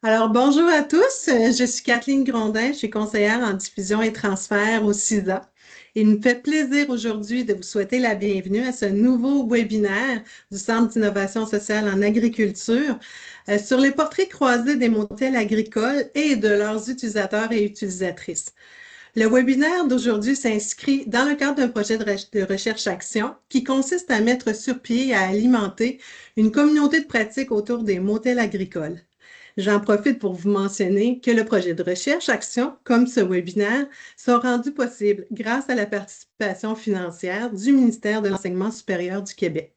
Alors, bonjour à tous. Je suis Kathleen Grondin, je suis conseillère en diffusion et transfert au CISA. Il me fait plaisir aujourd'hui de vous souhaiter la bienvenue à ce nouveau webinaire du Centre d'innovation sociale en agriculture sur les portraits croisés des motels agricoles et de leurs utilisateurs et utilisatrices. Le webinaire d'aujourd'hui s'inscrit dans le cadre d'un projet de recherche-action qui consiste à mettre sur pied et à alimenter une communauté de pratique autour des motels agricoles. J'en profite pour vous mentionner que le projet de recherche-action, comme ce webinaire, sont rendus possibles grâce à la participation financière du ministère de l'Enseignement supérieur du Québec,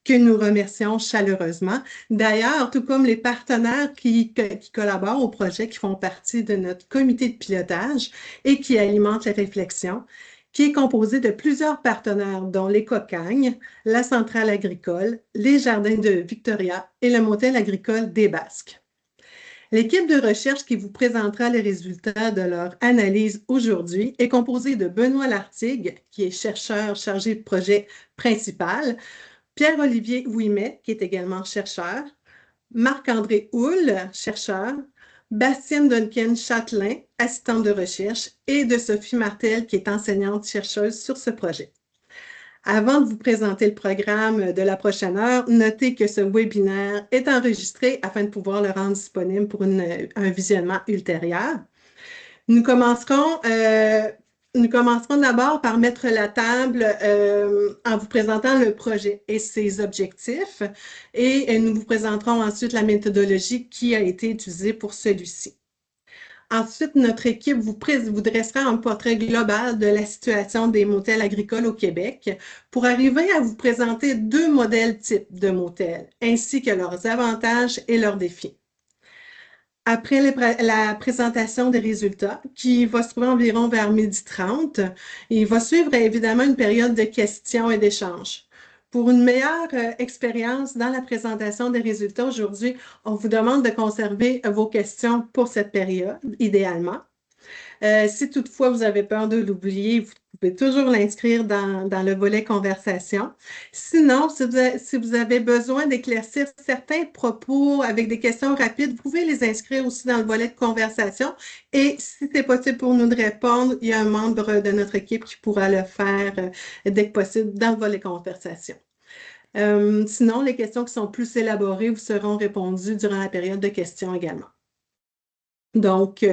que nous remercions chaleureusement. D'ailleurs, tout comme les partenaires qui collaborent au projet, qui font partie de notre comité de pilotage et qui alimentent la réflexion, qui est composé de plusieurs partenaires, dont les Cocagnes, la Centrale agricole, les Jardins de Victoria et le Motel agricole des Basques. L'équipe de recherche qui vous présentera les résultats de leur analyse aujourd'hui est composée de Benoît Lartigue, qui est chercheur chargé de projet principal, Pierre-Olivier Ouimet, qui est également chercheur, Marc-André Houle, chercheur, Bastien Duncan-Châtelain, assistante de recherche, et de Sophie Martel, qui est enseignante-chercheuse sur ce projet. Avant de vous présenter le programme de la prochaine heure, notez que ce webinaire est enregistré afin de pouvoir le rendre disponible pour un visionnement ultérieur. Nous commencerons, d'abord par mettre la table en vous présentant le projet et ses objectifs et nous vous présenterons ensuite la méthodologie qui a été utilisée pour celui-ci. Ensuite, notre équipe vous dressera un portrait global de la situation des motels agricoles au Québec pour arriver à vous présenter deux modèles types de motels, ainsi que leurs avantages et leurs défis. Après la présentation des résultats, qui va se trouver environ vers 12h30, il va suivre évidemment une période de questions et d'échanges. Pour une meilleure expérience dans la présentation des résultats aujourd'hui, on vous demande de conserver vos questions pour cette période, idéalement. Si toutefois vous avez peur de l'oublier, vous pouvez toujours l'inscrire dans le volet conversation. Sinon, si vous avez besoin d'éclaircir certains propos avec des questions rapides, vous pouvez les inscrire aussi dans le volet de conversation. Et si c'est possible pour nous de répondre, il y a un membre de notre équipe qui pourra le faire dès que possible dans le volet conversation. Sinon, les questions qui sont plus élaborées vous seront répondues durant la période de questions également. Donc,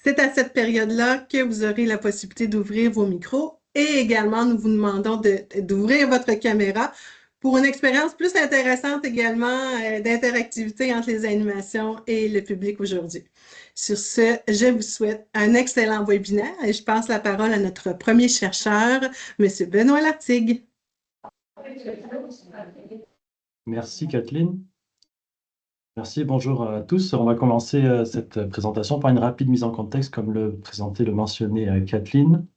c'est à cette période-là que vous aurez la possibilité d'ouvrir vos micros et également, nous vous demandons d'ouvrir votre caméra pour une expérience plus intéressante également d'interactivité entre les animations et le public aujourd'hui. Sur ce, je vous souhaite un excellent webinaire et je passe la parole à notre premier chercheur, M. Benoît Lartigue. Merci Kathleen. Merci, bonjour à tous. On va commencer cette présentation par une rapide mise en contexte, comme le mentionnait Kathleen.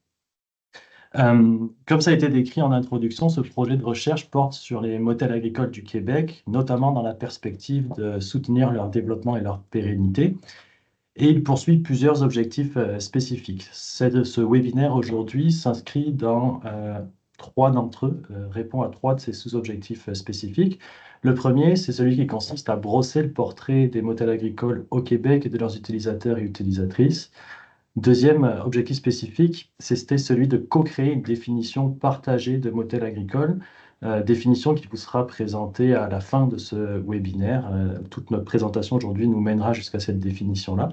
Comme ça a été décrit en introduction, ce projet de recherche porte sur les motels agricoles du Québec, notamment dans la perspective de soutenir leur développement et leur pérennité. Et il poursuit plusieurs objectifs spécifiques. Ce webinaire aujourd'hui s'inscrit dans trois d'entre eux, répond à trois de ces sous-objectifs spécifiques. Le premier, c'est celui qui consiste à brosser le portrait des motels agricoles au Québec et de leurs utilisateurs et utilisatrices. Deuxième objectif spécifique, c'était celui de co-créer une définition partagée de motel agricole, définition qui vous sera présentée à la fin de ce webinaire. Toute notre présentation aujourd'hui nous mènera jusqu'à cette définition-là.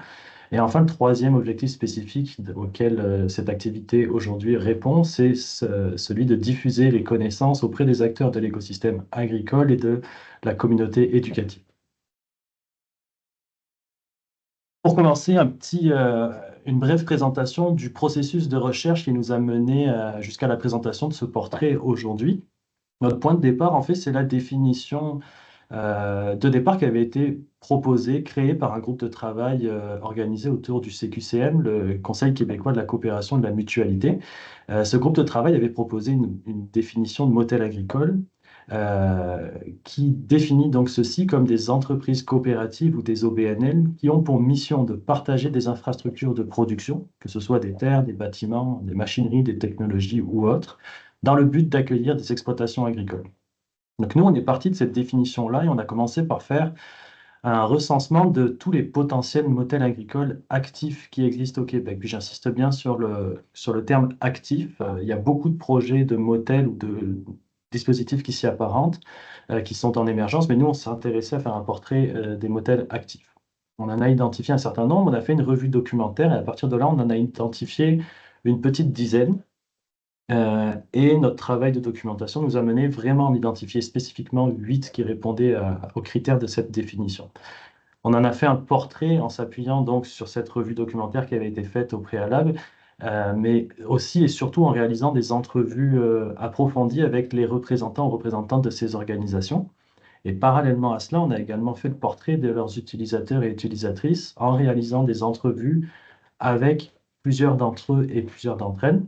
Et enfin, le troisième objectif spécifique auquel cette activité aujourd'hui répond, c'est celui de diffuser les connaissances auprès des acteurs de l'écosystème agricole et de la communauté éducative. Pour commencer, une brève présentation du processus de recherche qui nous a mené jusqu'à la présentation de ce portrait aujourd'hui. Notre point de départ, en fait, c'est la définition de départ qui avait été proposée, créée par un groupe de travail organisé autour du CQCM, le Conseil québécois de la coopération et de la mutualité. Ce groupe de travail avait proposé une définition de motel agricole qui définit donc ceci comme des entreprises coopératives ou des OBNL qui ont pour mission de partager des infrastructures de production, que ce soit des terres, des bâtiments, des machineries, des technologies ou autres, dans le but d'accueillir des exploitations agricoles. Donc nous, on est parti de cette définition-là et on a commencé par faire un recensement de tous les potentiels motels agricoles actifs qui existent au Québec. Puis j'insiste bien sur le terme actif. Il y a beaucoup de projets de motels ou de dispositifs qui s'y apparentent, qui sont en émergence, mais nous, on s'intéressait à faire un portrait des motels actifs. On en a identifié un certain nombre, on a fait une revue documentaire, et à partir de là, on en a identifié une petite dizaine. Et notre travail de documentation nous a mené vraiment à identifier spécifiquement 8 qui répondaient aux critères de cette définition. On en a fait un portrait en s'appuyant donc sur cette revue documentaire qui avait été faite au préalable, mais aussi et surtout en réalisant des entrevues approfondies avec les représentants ou représentantes de ces organisations. Et parallèlement à cela, on a également fait le portrait de leurs utilisateurs et utilisatrices en réalisant des entrevues avec plusieurs d'entre eux et plusieurs d'entre elles.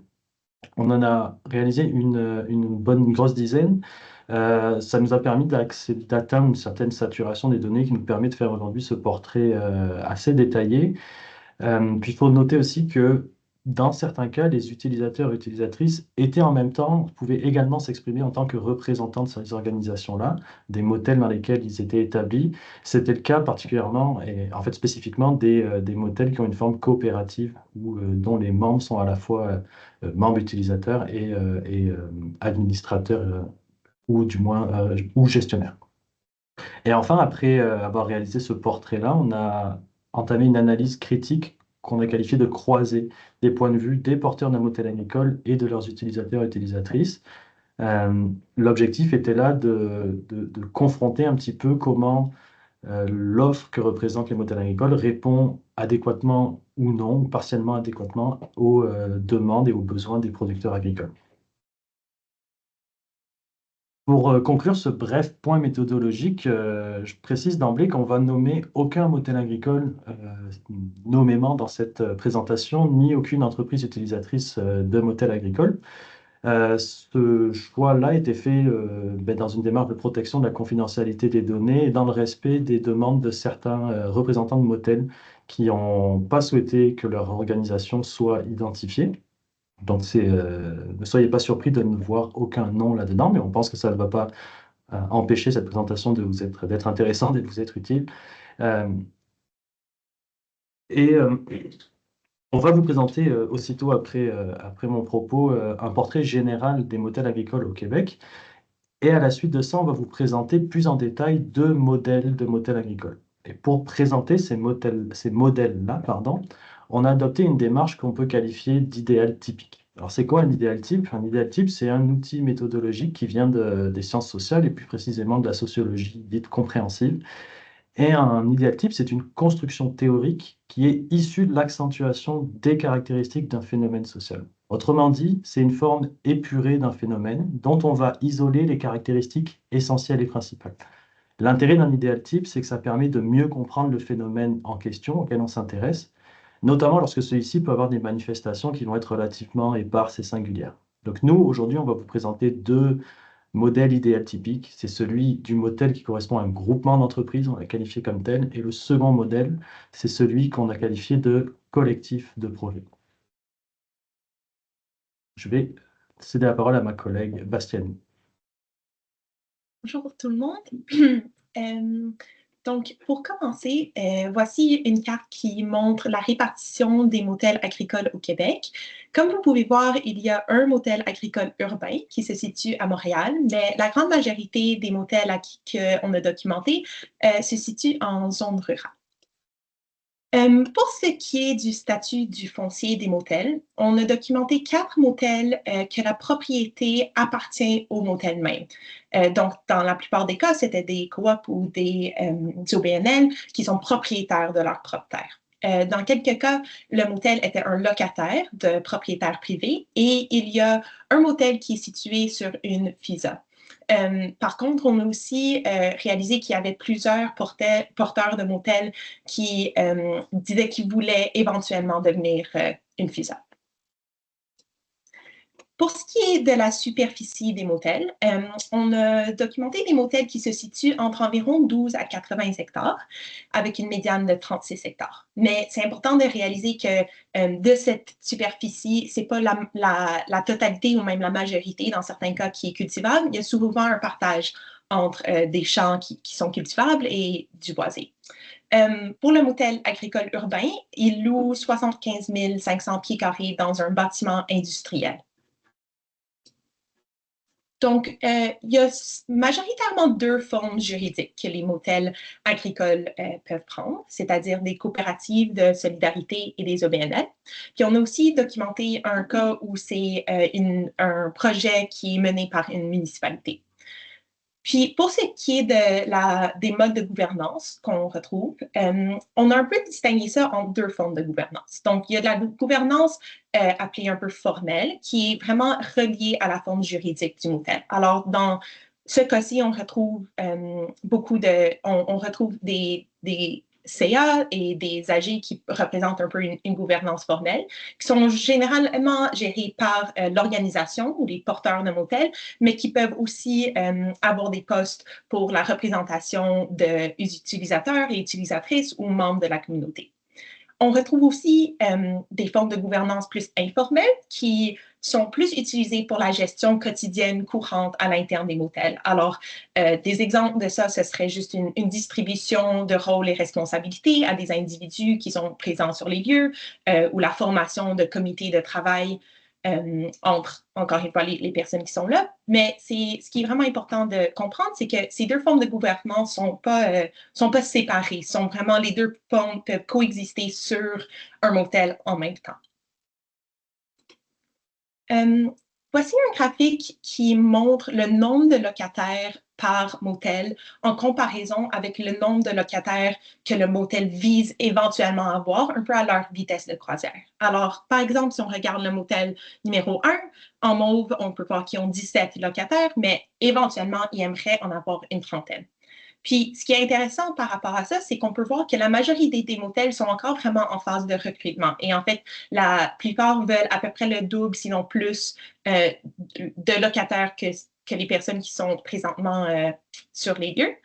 On en a réalisé une grosse dizaine. Ça nous a permis d'atteindre une certaine saturation des données qui nous permet de faire aujourd'hui ce portrait assez détaillé. Puis il faut noter aussi que dans certains cas, les utilisateurs et utilisatrices étaient en même temps, pouvaient également s'exprimer en tant que représentants de ces organisations-là, des motels dans lesquels ils étaient établis. C'était le cas particulièrement, et en fait spécifiquement, des motels qui ont une forme coopérative ou dont les membres sont à la fois membres utilisateurs et administrateurs ou du moins ou gestionnaires. Et enfin, après avoir réalisé ce portrait-là, on a entamé une analyse critique qu'on a qualifiée de croisée des points de vue des porteurs d'un motel agricole et de leurs utilisateurs et utilisatrices. L'objectif était là de confronter un petit peu comment l'offre que représentent les motels agricoles répond adéquatement ou non, ou partiellement adéquatement aux demandes et aux besoins des producteurs agricoles. Pour conclure ce bref point méthodologique, je précise d'emblée qu'on va nommer aucun motel agricole nommément dans cette présentation, ni aucune entreprise utilisatrice de motel agricole. Ce choix-là a été fait dans une démarche de protection de la confidentialité des données et dans le respect des demandes de certains représentants de motels qui n'ont pas souhaité que leur organisation soit identifiée. Donc, ne soyez pas surpris de ne voir aucun nom là-dedans, mais on pense que ça ne va pas empêcher cette présentation d'être intéressante et de vous être utile. Euh, et on va vous présenter aussitôt après mon propos un portrait général des motels agricoles au Québec. Et à la suite de ça, on va vous présenter plus en détail deux modèles de motels agricoles. Et pour présenter ces modèles-là, on a adopté une démarche qu'on peut qualifier d'idéal typique. Alors, c'est quoi un idéal type? Un idéal type, c'est un outil méthodologique qui vient des sciences sociales et plus précisément de la sociologie dite compréhensive. Et un idéal type, c'est une construction théorique qui est issue de l'accentuation des caractéristiques d'un phénomène social. Autrement dit, c'est une forme épurée d'un phénomène dont on va isoler les caractéristiques essentielles et principales. L'intérêt d'un idéal type, c'est que ça permet de mieux comprendre le phénomène en question auquel on s'intéresse, notamment lorsque celui-ci peut avoir des manifestations qui vont être relativement éparses et singulières. Donc nous, aujourd'hui, on va vous présenter deux modèle idéal typique, c'est celui du motel qui correspond à un groupement d'entreprises, on l'a qualifié comme tel, et le second modèle, c'est celui qu'on a qualifié de collectif de projet. Je vais céder la parole à ma collègue Bastiane. Bonjour tout le monde. Donc, pour commencer, voici une carte qui montre la répartition des motels agricoles au Québec. Comme vous pouvez voir, il y a un motel agricole urbain qui se situe à Montréal, mais la grande majorité des motels qu'on a documentés se situent en zone rurale. Pour ce qui est du statut du foncier des motels, on a documenté 4 motels que la propriété appartient au motel même. Donc, dans la plupart des cas, c'était des coops ou des OBNL qui sont propriétaires de leur propre terre. Dans quelques cas, le motel était un locataire de propriétaire privé et il y a un motel qui est situé sur une FISA. Par contre, on a aussi réalisé qu'il y avait plusieurs porteurs de motels qui disaient qu'ils voulaient éventuellement devenir une FISA. Pour ce qui est de la superficie des motels, on a documenté des motels qui se situent entre environ 12 à 80 hectares, avec une médiane de 36 hectares. Mais c'est important de réaliser que de cette superficie, ce n'est pas la totalité ou même la majorité, dans certains cas, qui est cultivable. Il y a souvent un partage entre des champs qui sont cultivables et du boisé. Pour le motel agricole urbain, il loue 75 500 pieds carrés dans un bâtiment industriel. Donc, il y a majoritairement deux formes juridiques que les motels agricoles peuvent prendre, c'est-à-dire des coopératives de solidarité et des OBNL. Puis on a aussi documenté un cas où c'est un projet qui est mené par une municipalité. Puis pour ce qui est des modes de gouvernance qu'on retrouve, on a un peu distingué ça en deux formes de gouvernance. Donc, il y a de la gouvernance appelée un peu formelle, qui est vraiment reliée à la forme juridique du motel. Alors, dans ce cas-ci, on retrouve on retrouve des CA et des AG qui représentent un peu une gouvernance formelle, qui sont généralement gérés par l'organisation ou les porteurs de motels, mais qui peuvent aussi avoir des postes pour la représentation des utilisateurs et utilisatrices ou membres de la communauté. On retrouve aussi des formes de gouvernance plus informelles qui sont plus utilisées pour la gestion quotidienne courante à l'interne des motels. Alors, des exemples de ça, ce serait juste une distribution de rôles et responsabilités à des individus qui sont présents sur les lieux ou la formation de comités de travail entre, encore une fois, les personnes qui sont là. Mais ce qui est vraiment important de comprendre, c'est que ces deux formes de gouvernance sont pas séparées. Les deux formes peuvent coexister sur un motel en même temps. Voici un graphique qui montre le nombre de locataires par motel en comparaison avec le nombre de locataires que le motel vise éventuellement à avoir, un peu à leur vitesse de croisière. Alors, par exemple, si on regarde le motel numéro 1, en mauve, on peut voir qu'ils ont 17 locataires, mais éventuellement, ils aimeraient en avoir une trentaine. Puis, ce qui est intéressant par rapport à ça, c'est qu'on peut voir que la majorité des motels sont encore vraiment en phase de recrutement. Et en fait, la plupart veulent à peu près le double, sinon plus, de locataires que les personnes qui sont présentement sur les lieux.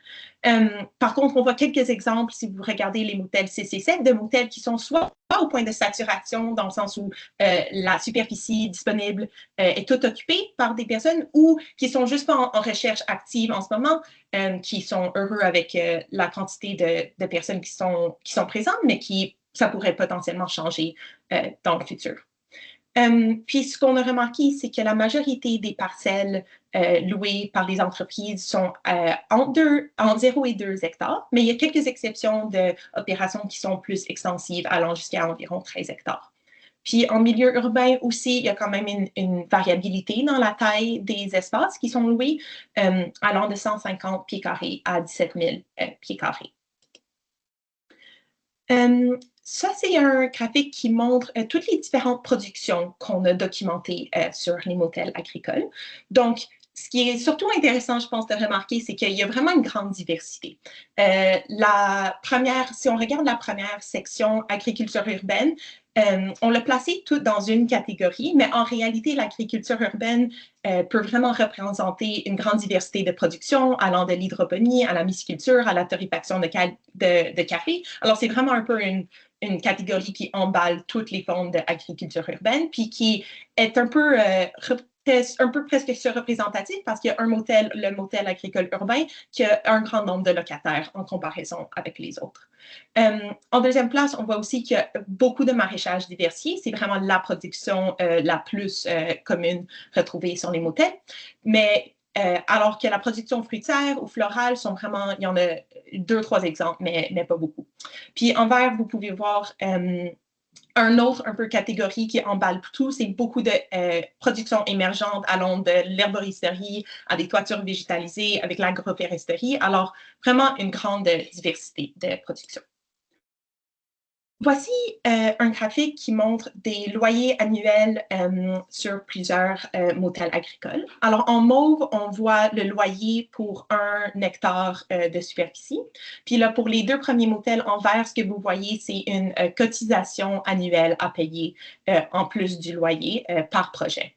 Par contre, on voit quelques exemples, si vous regardez les motels CC7, de motels qui sont soit au point de saturation, dans le sens où la superficie disponible est toute occupée par des personnes, ou qui sont juste pas en recherche active en ce moment, qui sont heureux avec la quantité de personnes qui sont présentes, mais ça pourrait potentiellement changer dans le futur. Puis ce qu'on a remarqué, c'est que la majorité des parcelles louées par les entreprises sont entre 0 et 2 hectares, mais il y a quelques exceptions d'opérations qui sont plus extensives, allant jusqu'à environ 13 hectares. Puis en milieu urbain aussi, il y a quand même une variabilité dans la taille des espaces qui sont loués, allant de 150 pieds carrés à 17 000 pieds carrés. Ça, c'est un graphique qui montre toutes les différentes productions qu'on a documentées sur les motels agricoles. Donc, ce qui est surtout intéressant, je pense, de remarquer, c'est qu'il y a vraiment une grande diversité. Si on regarde la première section, agriculture urbaine, on l'a placé tout dans une catégorie, mais en réalité, l'agriculture urbaine peut vraiment représenter une grande diversité de production, allant de l'hydroponie à la myciculture, à la torréfaction de café. Alors, c'est vraiment un peu une catégorie qui emballe toutes les formes d'agriculture urbaine, puis qui est un peu presque surreprésentatif parce qu'il y a le motel agricole urbain, qui a un grand nombre de locataires en comparaison avec les autres. En deuxième place, on voit aussi qu'il y a beaucoup de maraîchage diversifié. C'est vraiment la production la plus commune retrouvée sur les motels. Mais alors que la production fruitière ou florale il y en a 2-3 exemples, mais pas beaucoup. Puis en vert, vous pouvez voir un autre un peu catégorie qui emballe tout, c'est beaucoup de production émergente allant de l'herboristerie à des toitures végétalisées avec l'agroforesterie. Alors, vraiment une grande diversité de production. Voici un graphique qui montre des loyers annuels sur plusieurs motels agricoles. Alors, en mauve, on voit le loyer pour 1 hectare de superficie. Puis là, pour les 2 premiers motels, en vert, ce que vous voyez, c'est une cotisation annuelle à payer en plus du loyer par projet.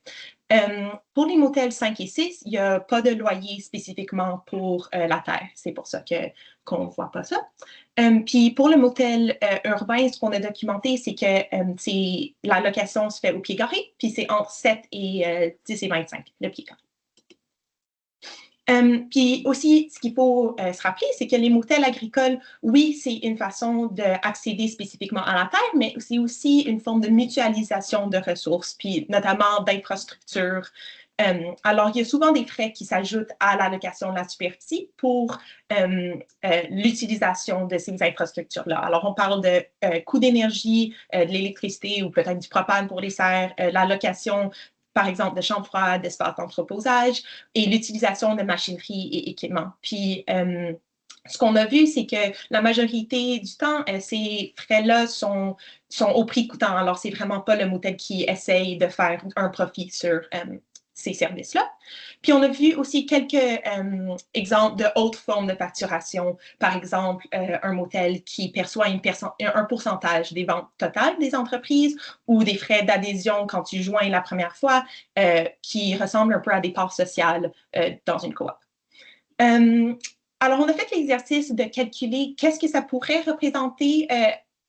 Pour les motels 5 et 6, il n'y a pas de loyer spécifiquement pour la terre. C'est pour ça qu'on ne voit pas ça. Puis pour le motel urbain, ce qu'on a documenté, c'est que la location se fait au pied carré, puis c'est entre 7 et 10 et 25, le pied carré. Puis aussi, ce qu'il faut se rappeler, c'est que les motels agricoles, oui, c'est une façon d'accéder spécifiquement à la terre, mais c'est aussi une forme de mutualisation de ressources, puis notamment d'infrastructures. Alors, il y a souvent des frais qui s'ajoutent à l'allocation de la superficie pour l'utilisation de ces infrastructures-là. Alors, on parle de coûts d'énergie, de l'électricité ou peut-être du propane pour les serres, l'allocation par exemple, de chambres froides, d'espaces d'entreposage et l'utilisation de machinerie et équipements. Puis, ce qu'on a vu, c'est que la majorité du temps, ces frais-là sont au prix coûtant. Alors, c'est vraiment pas le motel qui essaye de faire un profit sur ces services-là. Puis, on a vu aussi quelques exemples de autres formes de facturation. Par exemple, un motel qui perçoit un pourcentage des ventes totales des entreprises ou des frais d'adhésion quand tu joins la première fois, qui ressemblent un peu à des parts sociales dans une coop. Alors, on a fait l'exercice de calculer qu'est-ce que ça pourrait représenter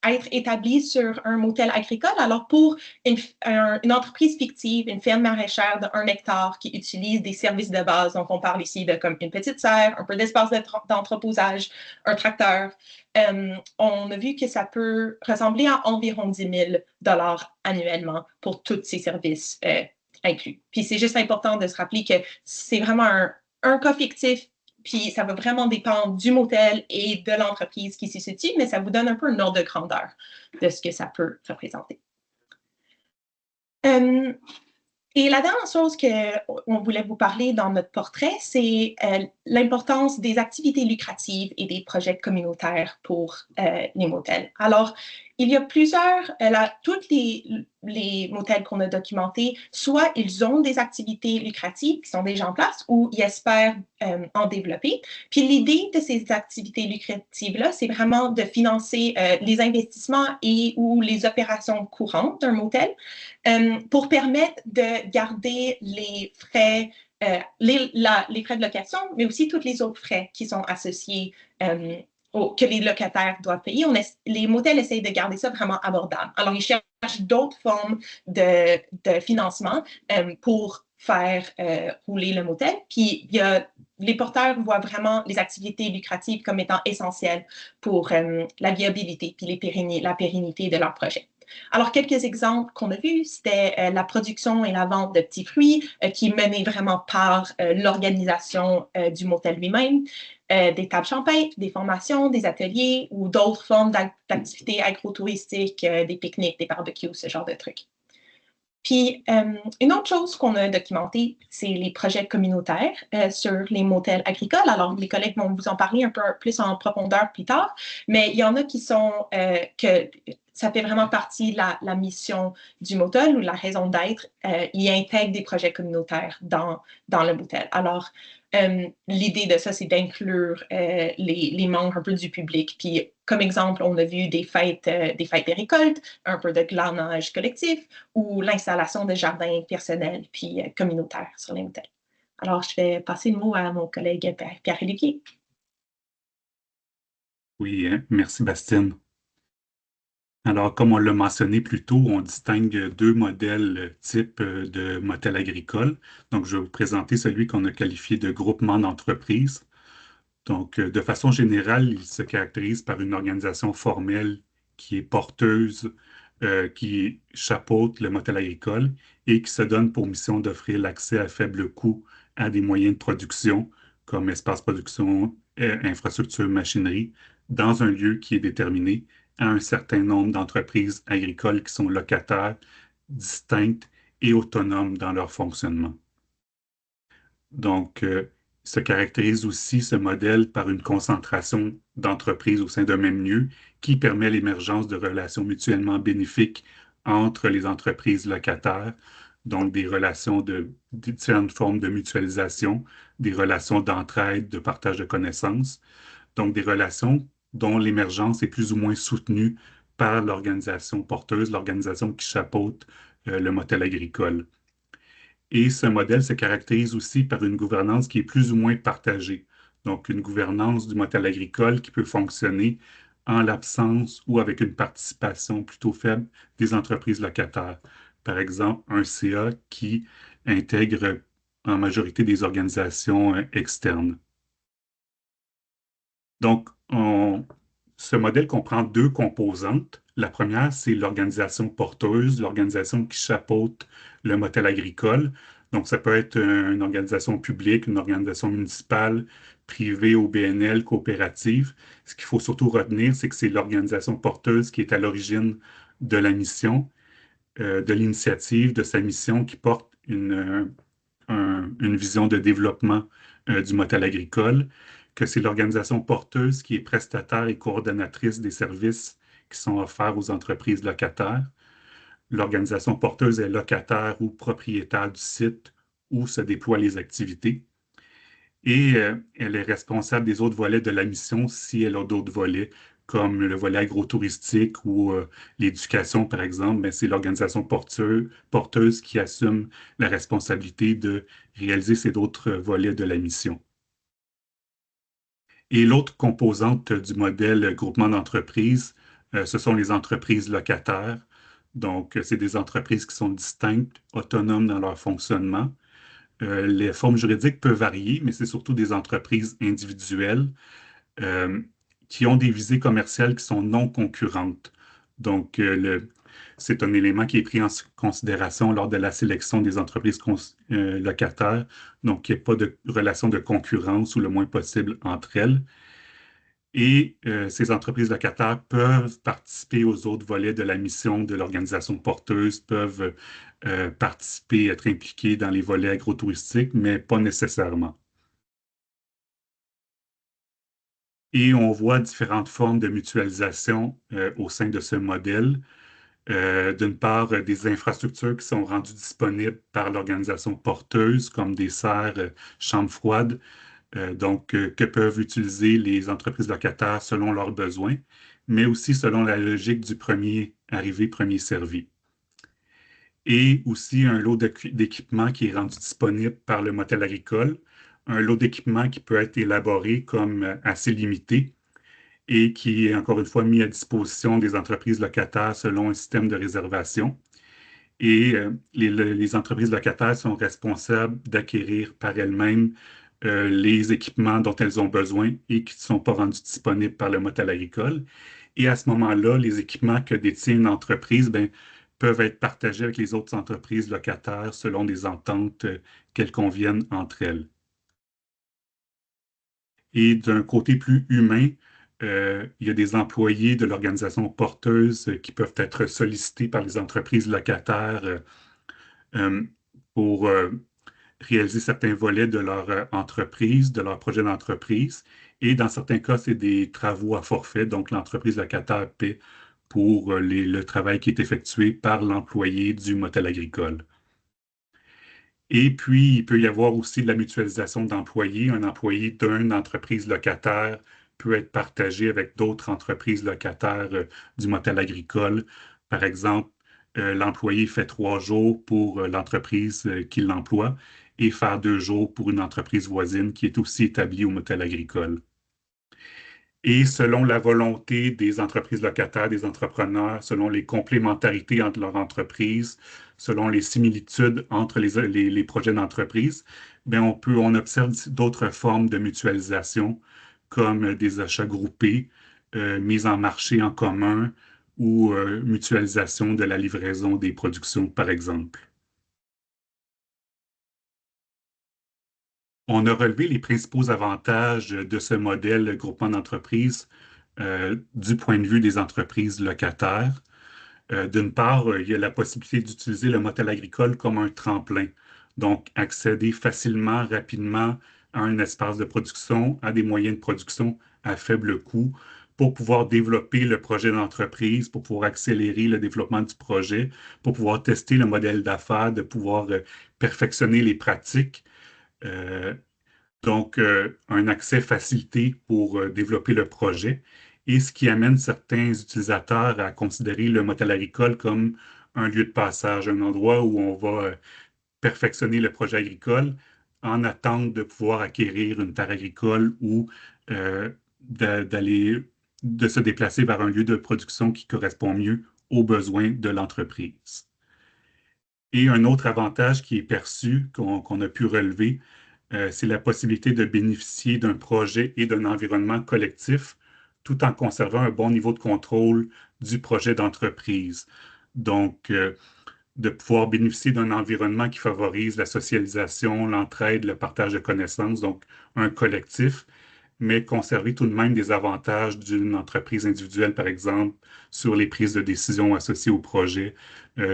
être établi sur un motel agricole. Alors, pour une entreprise fictive, une ferme maraîchère de 1 hectare qui utilise des services de base, donc on parle ici de comme une petite serre, un peu d'espace d'entreposage, un tracteur, on a vu que ça peut ressembler à environ 10 000 $ annuellement pour tous ces services inclus. Puis c'est juste important de se rappeler que c'est vraiment un cas fictif. Puis ça va vraiment dépendre du motel et de l'entreprise qui s'y situe, mais ça vous donne un peu un ordre de grandeur de ce que ça peut représenter. Et la dernière chose qu'on voulait vous parler dans notre portrait, c'est l'importance des activités lucratives et des projets communautaires pour les motels. Alors, il y a tous les motels qu'on a documentés, soit ils ont des activités lucratives qui sont déjà en place ou ils espèrent en développer. Puis l'idée de ces activités lucratives-là, c'est vraiment de financer les investissements et ou les opérations courantes d'un motel pour permettre de garder les frais les frais de location, mais aussi tous les autres frais qui sont associés que les locataires doivent payer. Les motels essayent de garder ça vraiment abordable. Alors, ils cherchent d'autres formes de financement pour faire rouler le motel. Puis, les porteurs voient vraiment les activités lucratives comme étant essentielles pour la viabilité puis la pérennité de leur projet. Alors, quelques exemples qu'on a vus, c'était la production et la vente de petits fruits qui est menée vraiment par l'organisation du motel lui-même, des tables champêtres, des formations, des ateliers ou d'autres formes d'activités agrotouristiques, des pique-niques, des barbecues, ce genre de trucs. Puis, une autre chose qu'on a documentée, c'est les projets communautaires sur les motels agricoles. Alors, les collègues vont vous en parler un peu plus en profondeur plus tard, mais il y en a qui sont que ça fait vraiment partie de la mission du motel ou la raison d'être. Il intègre des projets communautaires dans le motel. Alors, l'idée de ça, c'est d'inclure les membres un peu du public. Puis, comme exemple, on a vu des fêtes des récoltes, un peu de glanage collectif ou l'installation de jardins personnels puis communautaires sur les motels. Alors, je vais passer le mot à mon collègue Pierre-Olivier. Oui, merci Bastien. Alors, comme on l'a mentionné plus tôt, on distingue deux modèles types de motels agricoles. Donc, je vais vous présenter celui qu'on a qualifié de groupement d'entreprise. Donc, de façon générale, il se caractérise par une organisation formelle qui est porteuse, qui chapeaute le motel agricole et qui se donne pour mission d'offrir l'accès à faible coût à des moyens de production comme espace production, infrastructure, machinerie, dans un lieu qui est déterminé à un certain nombre d'entreprises agricoles qui sont locataires, distinctes et autonomes dans leur fonctionnement. Donc, se caractérise aussi ce modèle par une concentration d'entreprises au sein d'un même lieu qui permet l'émergence de relations mutuellement bénéfiques entre les entreprises locataires, donc des relations de différentes formes de mutualisation, des relations d'entraide, de partage de connaissances, donc des relations dont l'émergence est plus ou moins soutenue par l'organisation porteuse, l'organisation qui chapeaute le motel agricole. Et ce modèle se caractérise aussi par une gouvernance qui est plus ou moins partagée. Donc, une gouvernance du motel agricole qui peut fonctionner en l'absence ou avec une participation plutôt faible des entreprises locataires. Par exemple, un CA qui intègre en majorité des organisations externes. Donc, ce modèle comprend deux composantes. La première, c'est l'organisation porteuse, l'organisation qui chapeaute le modèle agricole. Donc, ça peut être une organisation publique, une organisation municipale, privée, OBNL, coopérative. Ce qu'il faut surtout retenir, c'est que c'est l'organisation porteuse qui est à l'origine de la mission, de l'initiative, de sa mission, qui porte une vision de développement du modèle agricole, que c'est l'organisation porteuse qui est prestataire et coordonnatrice des services qui sont offerts aux entreprises locataires. L'organisation porteuse est locataire ou propriétaire du site où se déploient les activités. Et elle est responsable des autres volets de la mission si elle a d'autres volets, comme le volet agro-touristique ou l'éducation, par exemple. Mais c'est l'organisation porteuse qui assume la responsabilité de réaliser ces autres volets de la mission. Et l'autre composante du modèle groupement d'entreprises, ce sont les entreprises locataires. Donc, c'est des entreprises qui sont distinctes, autonomes dans leur fonctionnement. Les formes juridiques peuvent varier, mais c'est surtout des entreprises individuelles qui ont des visées commerciales qui sont non concurrentes. Donc, c'est un élément qui est pris en considération lors de la sélection des entreprises locataires. Donc, il n'y a pas de relation de concurrence ou le moins possible entre elles. Et ces entreprises locataires peuvent participer aux autres volets de la mission de l'organisation porteuse, peuvent participer, être impliquées dans les volets agrotouristiques, mais pas nécessairement. Et on voit différentes formes de mutualisation au sein de ce modèle. D'une part, des infrastructures qui sont rendues disponibles par l'organisation porteuse, comme des serres, chambres froides, que peuvent utiliser les entreprises locataires selon leurs besoins, mais aussi selon la logique du premier arrivé, premier servi. Et aussi un lot d'équipements qui est rendu disponible par le modèle agricole, un lot d'équipements qui peut être élaboré comme assez limité et qui est encore une fois mis à disposition des entreprises locataires selon un système de réservation. Et les entreprises locataires sont responsables d'acquérir par elles-mêmes les équipements dont elles ont besoin et qui ne sont pas rendus disponibles par le modèle agricole. Et à ce moment-là, les équipements que détient une entreprise peuvent être partagés avec les autres entreprises locataires selon des ententes qu'elles conviennent entre elles. Et d'un côté plus humain, il y a des employés de l'organisation porteuse qui peuvent être sollicités par les entreprises locataires pour réaliser certains volets de leur entreprise, de leur projet d'entreprise. Et dans certains cas, c'est des travaux à forfait, donc l'entreprise locataire paie pour le travail qui est effectué par l'employé du motel agricole. Et puis, il peut y avoir aussi de la mutualisation d'employés. Un employé d'une entreprise locataire peut être partagé avec d'autres entreprises locataires du motel agricole. Par exemple, l'employé fait 3 jours pour l'entreprise qui l'emploie et faire 2 jours pour une entreprise voisine qui est aussi établie au motel agricole. Et selon la volonté des entreprises locataires, des entrepreneurs, selon les complémentarités entre leurs entreprises, selon les similitudes entre les projets d'entreprise, on observe d'autres formes de mutualisation, comme des achats groupés, mise en marché en commun ou mutualisation de la livraison des productions, par exemple. On a relevé les principaux avantages de ce modèle groupement d'entreprises du point de vue des entreprises locataires. D'une part, il y a la possibilité d'utiliser le modèle agricole comme un tremplin, donc accéder facilement, rapidement à un espace de production, à des moyens de production à faible coût pour pouvoir développer le projet d'entreprise, pour pouvoir accélérer le développement du projet, pour pouvoir tester le modèle d'affaires, de pouvoir perfectionner les pratiques. Un accès facilité pour développer le projet et ce qui amène certains utilisateurs à considérer le motel agricole comme un lieu de passage, un endroit où on va perfectionner le projet agricole en attente de pouvoir acquérir une terre agricole ou de se déplacer vers un lieu de production qui correspond mieux aux besoins de l'entreprise. Et un autre avantage qui est perçu, qu'on a pu relever, c'est la possibilité de bénéficier d'un projet et d'un environnement collectif tout en conservant un bon niveau de contrôle du projet d'entreprise. Donc, de pouvoir bénéficier d'un environnement qui favorise la socialisation, l'entraide, le partage de connaissances, donc un collectif, mais conserver tout de même des avantages d'une entreprise individuelle, par exemple, sur les prises de décision associées au projet,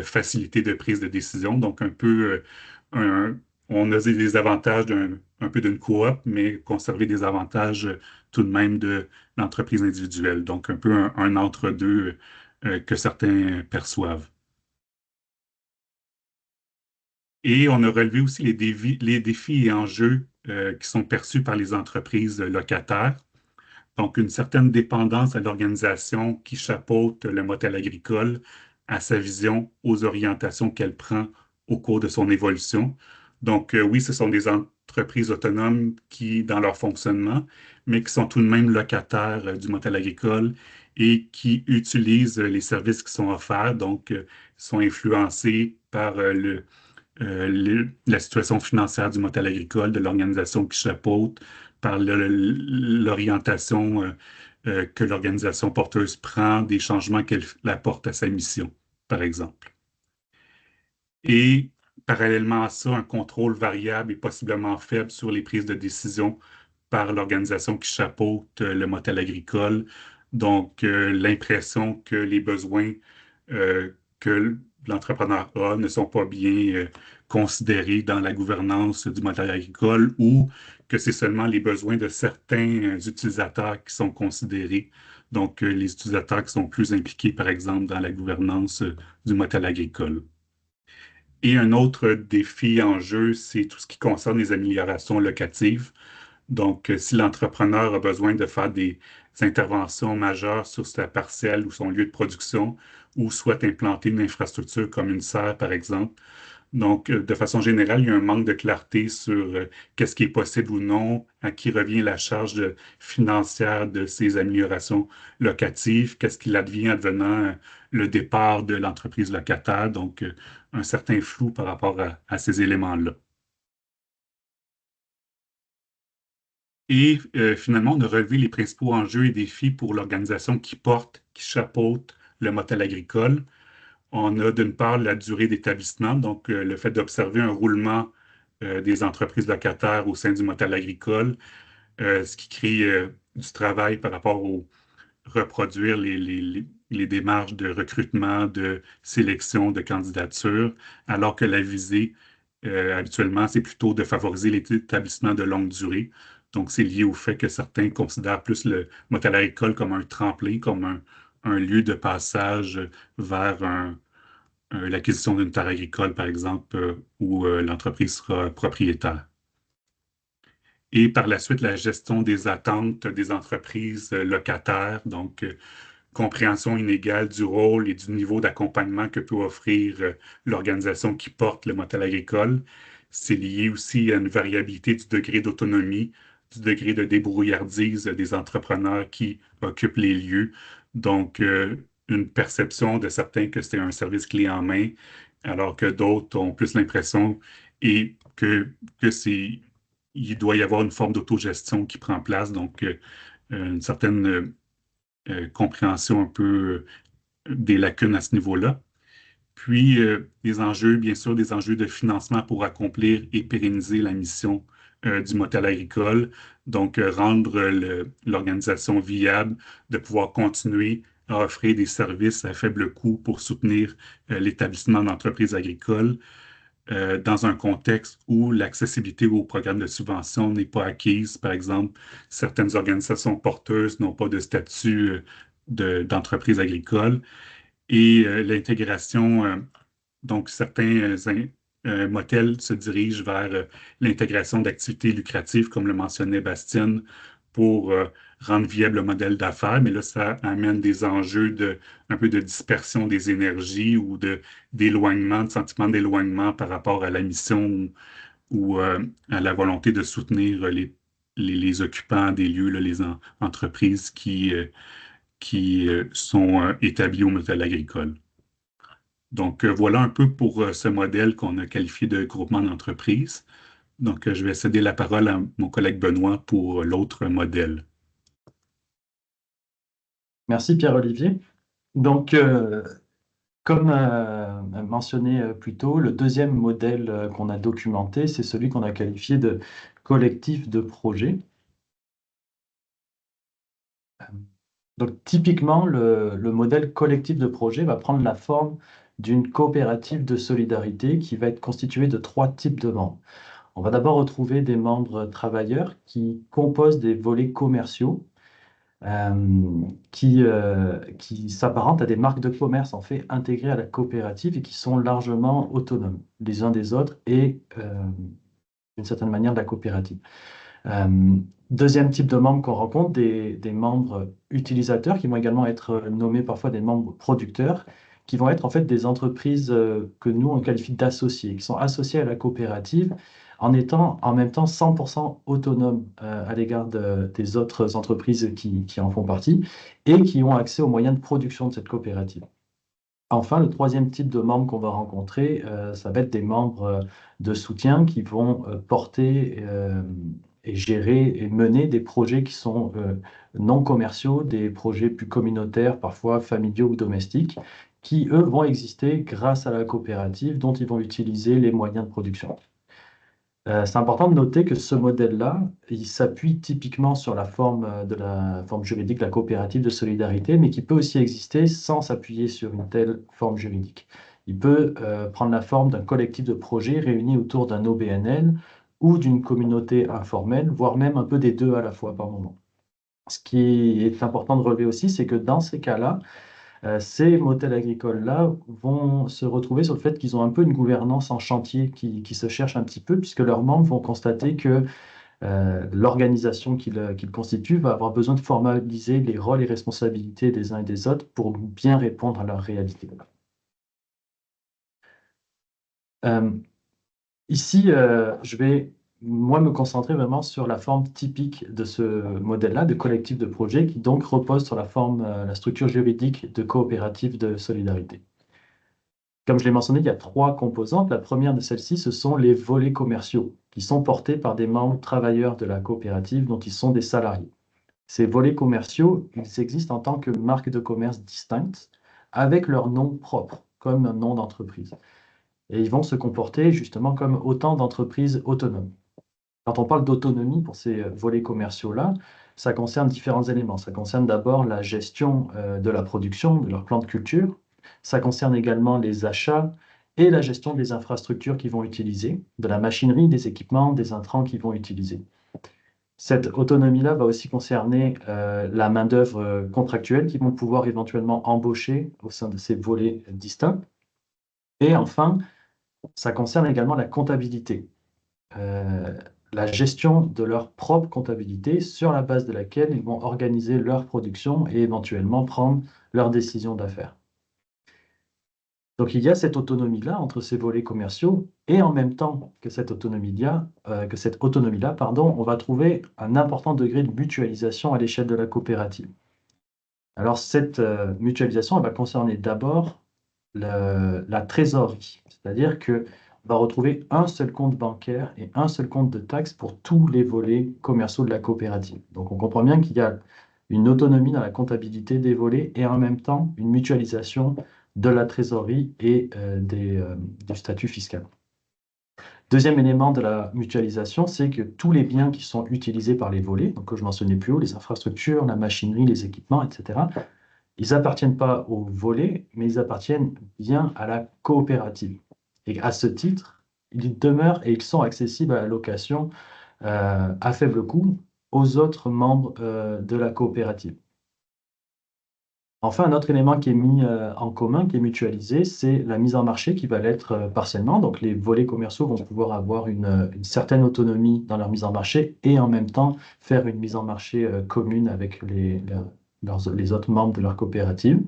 facilité de prise de décision, donc un peu, on a des avantages un peu d'une coop, mais conserver des avantages tout de même de l'entreprise individuelle, donc un peu un entre-deux que certains perçoivent. Et on a relevé aussi les défis et enjeux qui sont perçus par les entreprises locataires. Donc, une certaine dépendance à l'organisation qui chapeaute le modèle agricole, à sa vision, aux orientations qu'elle prend au cours de son évolution. Donc, oui, ce sont des entreprises autonomes qui, dans leur fonctionnement, mais qui sont tout de même locataires du modèle agricole et qui utilisent les services qui sont offerts, donc sont influencés par la situation financière du modèle agricole, de l'organisation qui chapeaute, par l'orientation que l'organisation porteuse prend, des changements qu'elle apporte à sa mission, par exemple. Et parallèlement à ça, un contrôle variable et possiblement faible sur les prises de décision par l'organisation qui chapeaute le modèle agricole. Donc, l'impression que les besoins que l'entrepreneur a ne sont pas bien considérés dans la gouvernance du modèle agricole ou que c'est seulement les besoins de certains utilisateurs qui sont considérés. Donc, les utilisateurs qui sont plus impliqués, par exemple, dans la gouvernance du modèle agricole. Et un autre défi en jeu, c'est tout ce qui concerne les améliorations locatives. Donc, si l'entrepreneur a besoin de faire des interventions majeures sur sa parcelle ou son lieu de production, ou souhaite implanter une infrastructure comme une serre, par exemple. Donc, de façon générale, il y a un manque de clarté sur qu'est-ce qui est possible ou non, à qui revient la charge financière de ces améliorations locatives, qu'est-ce qu'il advient advenant le départ de l'entreprise locataire. Donc, un certain flou par rapport à ces éléments-là. Et finalement, on a relevé les principaux enjeux et défis pour l'organisation qui chapeaute le modèle agricole. On a d'une part la durée d'établissement, donc le fait d'observer un roulement des entreprises locataires au sein du modèle agricole, ce qui crée du travail par rapport au reproduire les démarches de recrutement, de sélection, de candidature, alors que la visée, habituellement, c'est plutôt de favoriser l'établissement de longue durée. Donc, c'est lié au fait que certains considèrent plus le modèle agricole comme un tremplin, comme un lieu de passage vers l'acquisition d'une terre agricole, par exemple, où l'entreprise sera propriétaire. Et par la suite, la gestion des attentes des entreprises locataires, donc compréhension inégale du rôle et du niveau d'accompagnement que peut offrir l'organisation qui porte le modèle agricole. C'est lié aussi à une variabilité du degré d'autonomie, du degré de débrouillardise des entrepreneurs qui occupent les lieux. Donc, une perception de certains que c'est un service clé en main, alors que d'autres ont plus l'impression et il doit y avoir une forme d'autogestion qui prend place, donc une certaine compréhension un peu des lacunes à ce niveau-là. Puis, des enjeux, bien sûr, des enjeux de financement pour accomplir et pérenniser la mission du modèle agricole. Donc, rendre l'organisation viable, de pouvoir continuer à offrir des services à faible coût pour soutenir l'établissement d'entreprises agricoles dans un contexte où l'accessibilité aux programmes de subvention n'est pas acquise. Par exemple, certaines organisations porteuses n'ont pas de statut d'entreprise agricole et l'intégration, donc certains modèles se dirigent vers l'intégration d'activités lucratives, comme le mentionnait Bastien, pour rendre viable le modèle d'affaires, mais là, ça amène des enjeux un peu de dispersion des énergies ou d'éloignement, de sentiment d'éloignement par rapport à la mission ou à la volonté de soutenir les occupants des lieux, là, les entreprises qui sont établies au modèle agricole. Donc, voilà un peu pour ce modèle qu'on a qualifié de groupement d'entreprise. Donc, je vais céder la parole à mon collègue Benoît pour l'autre modèle. Merci Pierre-Olivier. Donc, comme mentionné plus tôt, le deuxième modèle qu'on a documenté, c'est celui qu'on a qualifié de collectif de projet. Donc, typiquement, le modèle collectif de projet va prendre la forme d'une coopérative de solidarité qui va être constituée de 3 types de membres. On va d'abord retrouver des membres travailleurs qui composent des volets commerciaux qui s'apparentent à des marques de commerce en fait intégrées à la coopérative et qui sont largement autonomes les uns des autres et d'une certaine manière de la coopérative. Deuxième type de membres qu'on rencontre, des membres utilisateurs qui vont également être nommés parfois des membres producteurs, qui vont être en fait des entreprises que nous on qualifie d'associés, qui sont associés à la coopérative en étant en même temps 100% autonomes à l'égard des autres entreprises qui en font partie et qui ont accès aux moyens de production de cette coopérative. Enfin, le troisième type de membres qu'on va rencontrer, ça va être des membres de soutien qui vont porter et gérer et mener des projets qui sont non commerciaux, des projets plus communautaires, parfois familiaux ou domestiques, qui, eux, vont exister grâce à la coopérative dont ils vont utiliser les moyens de production. C'est important de noter que ce modèle-là, il s'appuie typiquement sur la forme de la forme juridique de la coopérative de solidarité, mais qui peut aussi exister sans s'appuyer sur une telle forme juridique. Il peut prendre la forme d'un collectif de projets réunis autour d'un OBNL ou d'une communauté informelle, voire même un peu des deux à la fois par moment. Ce qui est important de relever aussi, c'est que dans ces cas-là, ces motels agricoles-là vont se retrouver sur le fait qu'ils ont un peu une gouvernance en chantier qui se cherche un petit peu, puisque leurs membres vont constater que l'organisation qu'ils constituent va avoir besoin de formaliser les rôles et responsabilités des uns et des autres pour bien répondre à leur réalité. Ici, je vais moi me concentrer vraiment sur la forme typique de ce modèle-là, de collectif de projet, qui donc repose sur la forme, la structure juridique de coopérative de solidarité. Comme je l'ai mentionné, il y a 3 composantes. La première de celles-ci, ce sont les volets commerciaux, qui sont portés par des membres travailleurs de la coopérative dont ils sont des salariés. Ces volets commerciaux, ils existent en tant que marques de commerce distinctes, avec leur nom propre, comme un nom d'entreprise. Et ils vont se comporter justement comme autant d'entreprises autonomes. Quand on parle d'autonomie pour ces volets commerciaux-là, ça concerne différents éléments. Ça concerne d'abord la gestion de la production, de leur plan de culture. Ça concerne également les achats et la gestion des infrastructures qu'ils vont utiliser, de la machinerie, des équipements, des intrants qu'ils vont utiliser. Cette autonomie-là va aussi concerner la main-d'œuvre contractuelle qu'ils vont pouvoir éventuellement embaucher au sein de ces volets distincts. Et enfin, ça concerne également la comptabilité, la gestion de leur propre comptabilité sur la base de laquelle ils vont organiser leur production et éventuellement prendre leurs décisions d'affaires. Donc il y a cette autonomie-là entre ces volets commerciaux et en même temps que cette autonomie-là, on va trouver un important degré de mutualisation à l'échelle de la coopérative. Alors cette mutualisation, elle va concerner d'abord la trésorerie, c'est-à-dire qu'on va retrouver un seul compte bancaire et un seul compte de taxes pour tous les volets commerciaux de la coopérative. Donc on comprend bien qu'il y a une autonomie dans la comptabilité des volets et en même temps une mutualisation de la trésorerie et du statut fiscal. Deuxième élément de la mutualisation, c'est que tous les biens qui sont utilisés par les volets, donc que je mentionnais plus haut, les infrastructures, la machinerie, les équipements, etc., ils n'appartiennent pas aux volets, mais ils appartiennent bien à la coopérative. Et à ce titre, ils demeurent et ils sont accessibles à la location à faible coût aux autres membres de la coopérative. Enfin, un autre élément qui est mis en commun, qui est mutualisé, c'est la mise en marché qui va l'être partiellement. Donc, les volets commerciaux vont pouvoir avoir une certaine autonomie dans leur mise en marché et en même temps faire une mise en marché commune avec les autres membres de leur coopérative.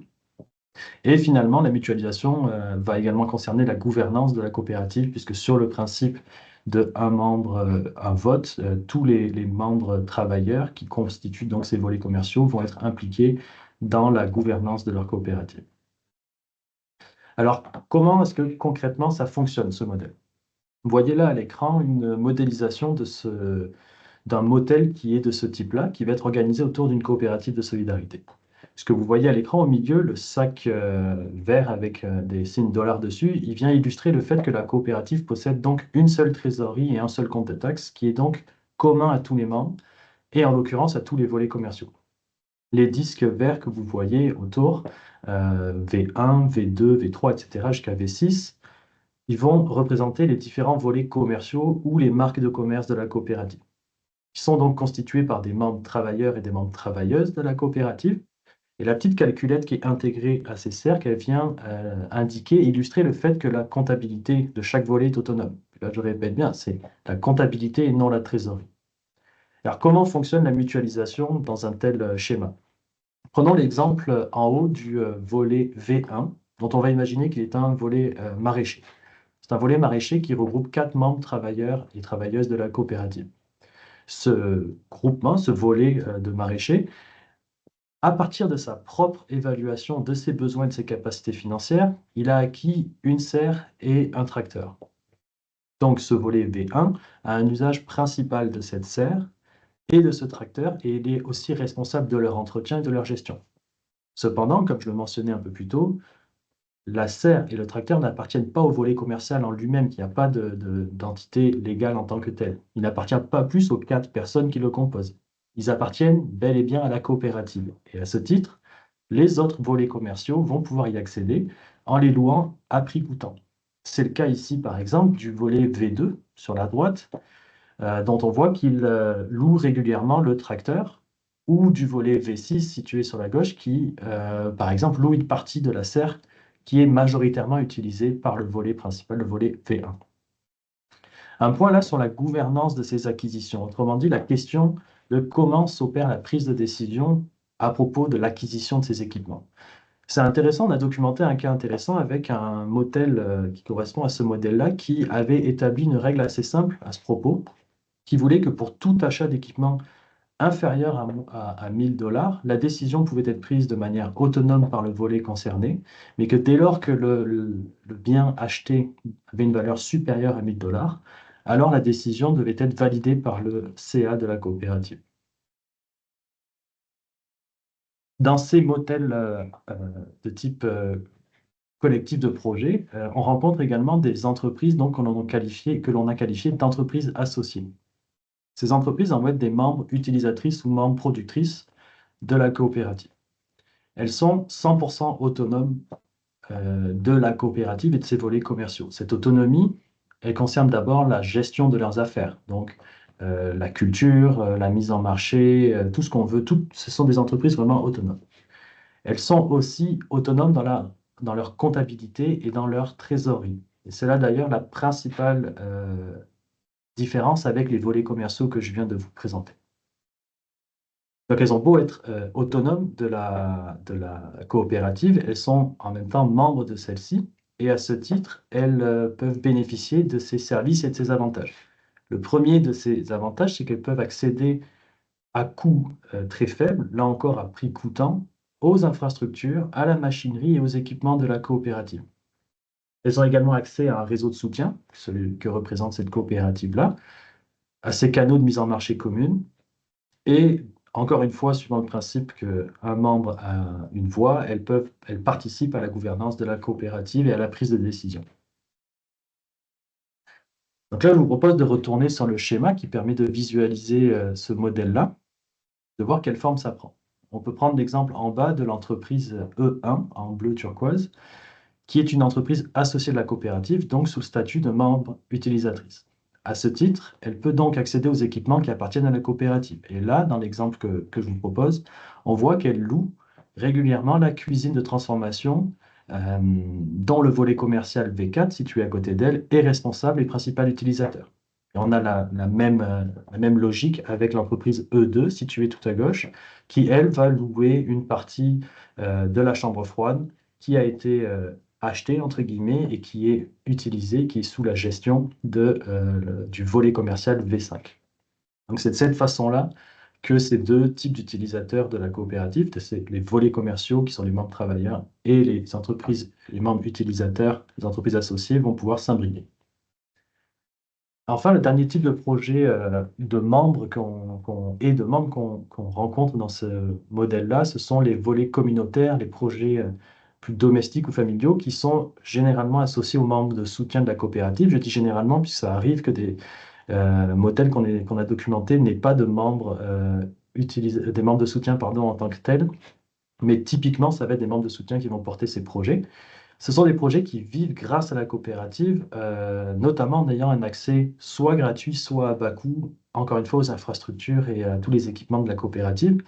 Et finalement, la mutualisation va également concerner la gouvernance de la coopérative, puisque sur le principe de un membre, un vote, tous les membres travailleurs qui constituent donc ces volets commerciaux vont être impliqués dans la gouvernance de leur coopérative. Alors, comment est-ce que concrètement ça fonctionne, ce modèle? Vous voyez là à l'écran une modélisation d'un motel qui est de ce type-là, qui va être organisé autour d'une coopérative de solidarité. Ce que vous voyez à l'écran au milieu, le sac vert avec des signes dollars dessus, il vient illustrer le fait que la coopérative possède donc une seule trésorerie et un seul compte de taxes, qui est donc commun à tous les membres, et en l'occurrence à tous les volets commerciaux. Les disques verts que vous voyez autour, V1, V2, V3, etc., jusqu'à V6, ils vont représenter les différents volets commerciaux ou les marques de commerce de la coopérative, qui sont donc constitués par des membres travailleurs et des membres travailleuses de la coopérative. Et la petite calculette qui est intégrée à ces cercles, elle vient indiquer, illustrer le fait que la comptabilité de chaque volet est autonome. Là, je répète bien, c'est la comptabilité et non la trésorerie. Alors, comment fonctionne la mutualisation dans un tel schéma? Prenons l'exemple en haut du volet V1, dont on va imaginer qu'il est un volet maraîcher. C'est un volet maraîcher qui regroupe 4 membres travailleurs et travailleuses de la coopérative. Ce groupement, ce volet de maraîcher, à partir de sa propre évaluation de ses besoins et de ses capacités financières, il a acquis une serre et un tracteur. Donc ce volet V1 a un usage principal de cette serre et de ce tracteur, et il est aussi responsable de leur entretien et de leur gestion. Cependant, comme je le mentionnais un peu plus tôt, la serre et le tracteur n'appartiennent pas au volet commercial en lui-même, qui n'a pas d'entité légale en tant que telle. Il n'appartient pas plus aux 4 personnes qui le composent. Ils appartiennent bel et bien à la coopérative. Et à ce titre, les autres volets commerciaux vont pouvoir y accéder en les louant à prix coûtant. C'est le cas ici, par exemple, du volet V2 sur la droite, dont on voit qu'il loue régulièrement le tracteur, ou du volet V6 situé sur la gauche qui, par exemple, loue une partie de la serre qui est majoritairement utilisée par le volet principal, le volet V1. Un point là sur la gouvernance de ces acquisitions, autrement dit la question de comment s'opère la prise de décision à propos de l'acquisition de ces équipements. C'est intéressant, on a documenté un cas intéressant avec un motel qui correspond à ce modèle-là, qui avait établi une règle assez simple à ce propos, qui voulait que pour tout achat d'équipement inférieur à 1000 $, la décision pouvait être prise de manière autonome par le volet concerné, mais que dès lors que le bien acheté avait une valeur supérieure à 1000 $, alors la décision devait être validée par le CA de la coopérative. Dans ces modèles de type collectif de projet, on rencontre également des entreprises donc, que l'on a qualifiées d'entreprises associées. Ces entreprises vont être des membres utilisatrices ou membres productrices de la coopérative. Elles sont 100% autonomes de la coopérative et de ses volets commerciaux. Cette autonomie, elle concerne d'abord la gestion de leurs affaires, donc la culture, la mise en marché, tout ce qu'on veut, ce sont des entreprises vraiment autonomes. Elles sont aussi autonomes dans leur comptabilité et dans leur trésorerie. Et c'est là d'ailleurs la principale différence avec les volets commerciaux que je viens de vous présenter. Donc elles ont beau être autonomes de la coopérative, elles sont en même temps membres de celle-ci, et à ce titre, elles peuvent bénéficier de ses services et de ses avantages. Le premier de ces avantages, c'est qu'elles peuvent accéder à coût très faible, là encore à prix coûtant, aux infrastructures, à la machinerie et aux équipements de la coopérative. Elles ont également accès à un réseau de soutien, celui que représente cette coopérative-là, à ses canaux de mise en marché commune, et encore une fois, suivant le principe qu'un membre a une voix, elles participent à la gouvernance de la coopérative et à la prise de décision. Donc là, je vous propose de retourner sur le schéma qui permet de visualiser ce modèle-là, de voir quelle forme ça prend. On peut prendre l'exemple en bas de l'entreprise E1, en bleu turquoise, qui est une entreprise associée de la coopérative, donc sous le statut de membre utilisatrice. À ce titre, elle peut donc accéder aux équipements qui appartiennent à la coopérative. Et là, dans l'exemple que je vous propose, on voit qu'elle loue régulièrement la cuisine de transformation dont le volet commercial V4, situé à côté d'elle, est responsable et principal utilisateur. Et on a la même logique avec l'entreprise E2, située tout à gauche, qui, elle, va louer une partie de la chambre froide qui a été achetée, entre guillemets, et qui est utilisée, qui est sous la gestion du volet commercial V5. Donc c'est de cette façon-là que ces deux types d'utilisateurs de la coopérative, c'est les volets commerciaux qui sont les membres travailleurs et les entreprises, les membres utilisateurs, les entreprises associées vont pouvoir s'imbriquer. Enfin, le dernier type de projet de membres qu'on rencontre dans ce modèle-là, ce sont les volets communautaires, les projets plus domestiques ou familiaux qui sont généralement associés aux membres de soutien de la coopérative. Je dis généralement puisque ça arrive que des modèles qu'on a documentés n'aient pas de membres, des membres de soutien pardon, en tant que tels, mais typiquement, ça va être des membres de soutien qui vont porter ces projets. Ce sont des projets qui vivent grâce à la coopérative, notamment en ayant un accès soit gratuit, soit à bas coût, encore une fois, aux infrastructures et à tous les équipements de la coopérative.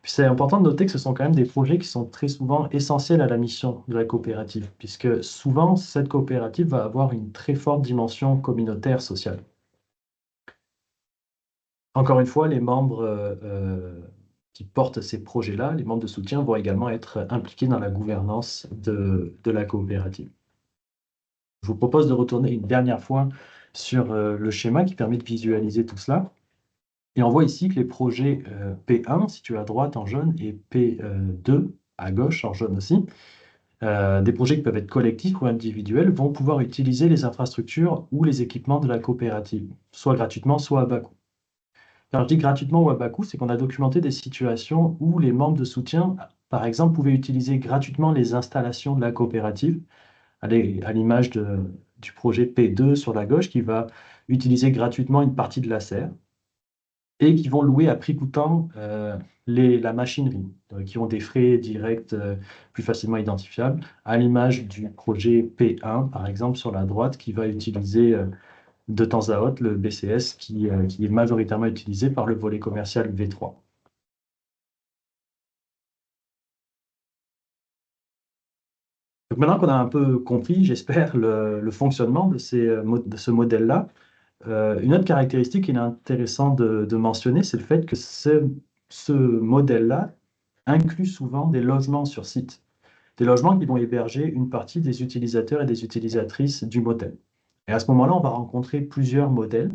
Puis c'est important de noter que ce sont quand même des projets qui sont très souvent essentiels à la mission de la coopérative, puisque souvent, cette coopérative va avoir une très forte dimension communautaire sociale. Encore une fois, les membres qui portent ces projets-là, les membres de soutien, vont également être impliqués dans la gouvernance de la coopérative. Je vous propose de retourner une dernière fois sur le schéma qui permet de visualiser tout cela. Et on voit ici que les projets P1, situés à droite en jaune, et P2, à gauche en jaune aussi, des projets qui peuvent être collectifs ou individuels, vont pouvoir utiliser les infrastructures ou les équipements de la coopérative, soit gratuitement, soit à bas coût. Quand je dis gratuitement ou à bas coût, c'est qu'on a documenté des situations où les membres de soutien, par exemple, pouvaient utiliser gratuitement les installations de la coopérative, à l'image du projet P2 sur la gauche, qui va utiliser gratuitement une partie de la serre, et qui vont louer à prix coûtant la machinerie, qui ont des frais directs plus facilement identifiables, à l'image du projet P1, par exemple, sur la droite, qui va utiliser de temps à autre le BCS qui est majoritairement utilisé par le volet commercial V3. Donc maintenant qu'on a un peu compris, j'espère, le fonctionnement de ce modèle-là, une autre caractéristique qu'il est intéressant de mentionner, c'est le fait que ce modèle-là inclut souvent des logements sur site, des logements qui vont héberger une partie des utilisateurs et des utilisatrices du modèle. Et à ce moment-là, on va rencontrer plusieurs modèles.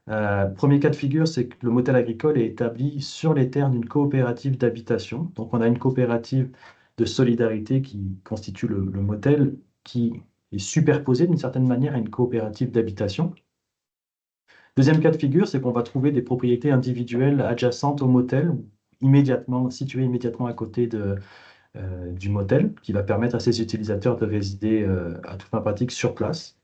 Premier cas de figure, c'est que le modèle agricole est établi sur les terres d'une coopérative d'habitation. Donc, on a une coopérative de solidarité qui constitue le modèle qui est superposé d'une certaine manière à une coopérative d'habitation. Deuxième cas de figure, c'est qu'on va trouver des propriétés individuelles adjacentes au motel, situées immédiatement à côté du motel, qui va permettre à ces utilisateurs de résider à toute fin pratique sur place.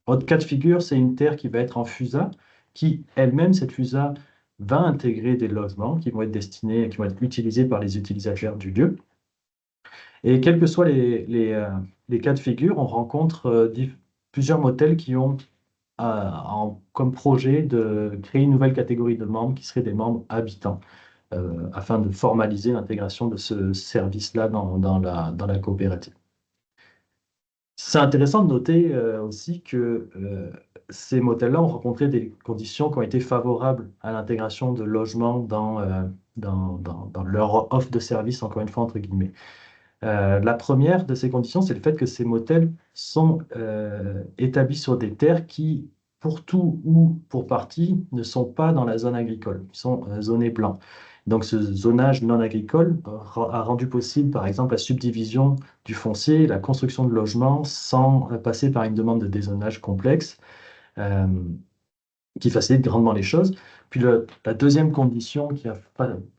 Autre cas de figure, c'est une terre qui va être en FUSA, qui elle-même, cette FUSA, va intégrer des logements qui vont être destinés, qui vont être utilisés par les utilisateurs du lieu. Et quels que soient les cas de figure, on rencontre plusieurs motels qui ont comme projet de créer une nouvelle catégorie de membres qui seraient des membres habitants, afin de formaliser l'intégration de ce service-là dans la coopérative. C'est intéressant de noter aussi que ces modèles-là ont rencontré des conditions qui ont été favorables à l'intégration de logements dans leur offre de service, encore une fois, entre guillemets. La première de ces conditions, c'est le fait que ces motels sont établis sur des terres qui, pour tout ou pour partie, ne sont pas dans la zone agricole, ils sont zonés blancs. Donc ce zonage non agricole a rendu possible, par exemple, la subdivision du foncier, la construction de logements sans passer par une demande de dézonage complexe qui facilite grandement les choses. Puis la deuxième condition qui a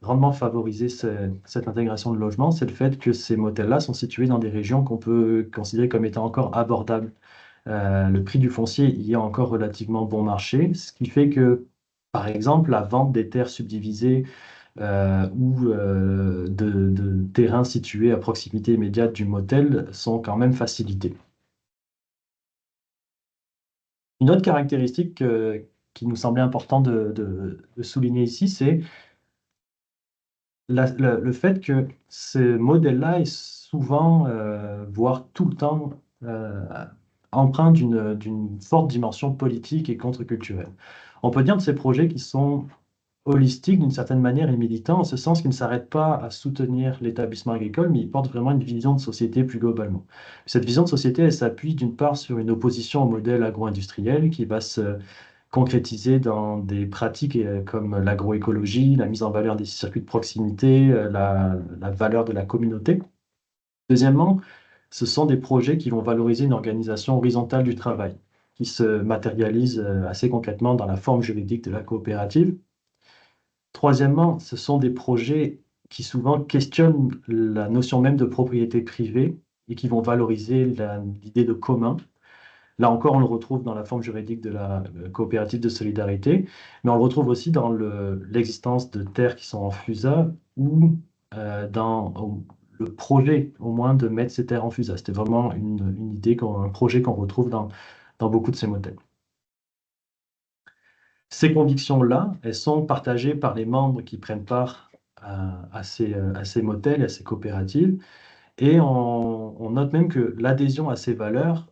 grandement favorisé cette intégration de logement, c'est le fait que ces motels-là sont situés dans des régions qu'on peut considérer comme étant encore abordables. Le prix du foncier y est encore relativement bon marché, ce qui fait que, par exemple, la vente des terres subdivisées ou de terrains situés à proximité immédiate du motel sont quand même facilités. Une autre caractéristique qui nous semblait important de souligner ici, c'est le fait que ce modèle-là est souvent, voire tout le temps, empreint d'une forte dimension politique et contre-culturelle. On peut dire de ces projets qui sont holistiques d'une certaine manière et militants, en ce sens qu'ils ne s'arrêtent pas à soutenir l'établissement agricole, mais ils portent vraiment une vision de société plus globalement. Cette vision de société, elle s'appuie d'une part sur une opposition au modèle agro-industriel qui va se concrétisé dans des pratiques comme l'agroécologie, la mise en valeur des circuits de proximité, la valeur de la communauté. Deuxièmement, ce sont des projets qui vont valoriser une organisation horizontale du travail, qui se matérialise assez concrètement dans la forme juridique de la coopérative. Troisièmement, ce sont des projets qui souvent questionnent la notion même de propriété privée et qui vont valoriser l'idée de commun. Là encore, on le retrouve dans la forme juridique de la coopérative de solidarité, mais on le retrouve aussi dans l'existence de terres qui sont en FUSA ou dans le projet, au moins, de mettre ces terres en FUSA. C'était vraiment une idée, un projet qu'on retrouve dans beaucoup de ces modèles. Ces convictions-là, elles sont partagées par les membres qui prennent part à ces modèles, à ces coopératives, et on note même que l'adhésion à ces valeurs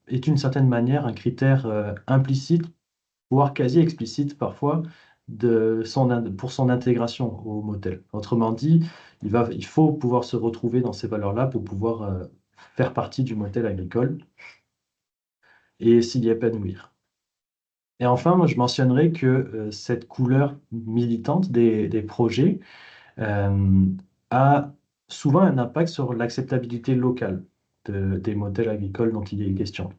est d'une certaine manière un critère implicite, voire quasi explicite parfois, pour son intégration au modèle. Autrement dit, il faut pouvoir se retrouver dans ces valeurs-là pour pouvoir faire partie du modèle agricole et s'y épanouir. Et enfin, je mentionnerai que cette couleur militante des projets a souvent un impact sur l'acceptabilité locale des modèles agricoles dont il est question.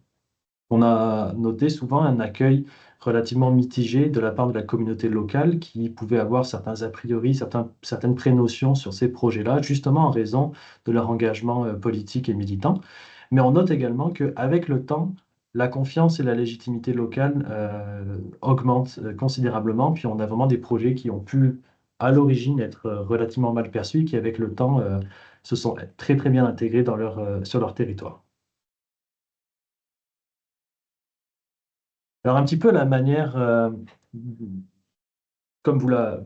On a noté souvent un accueil relativement mitigé de la part de la communauté locale qui pouvait avoir certains a priori, certaines prénotions sur ces projets-là, justement en raison de leur engagement politique et militant. Mais on note également qu'avec le temps, la confiance et la légitimité locale augmentent considérablement, puis on a vraiment des projets qui ont pu, à l'origine, être relativement mal perçus, qui avec le temps se sont très très bien intégrés sur leur territoire. Alors un petit peu la manière, comme vous l'a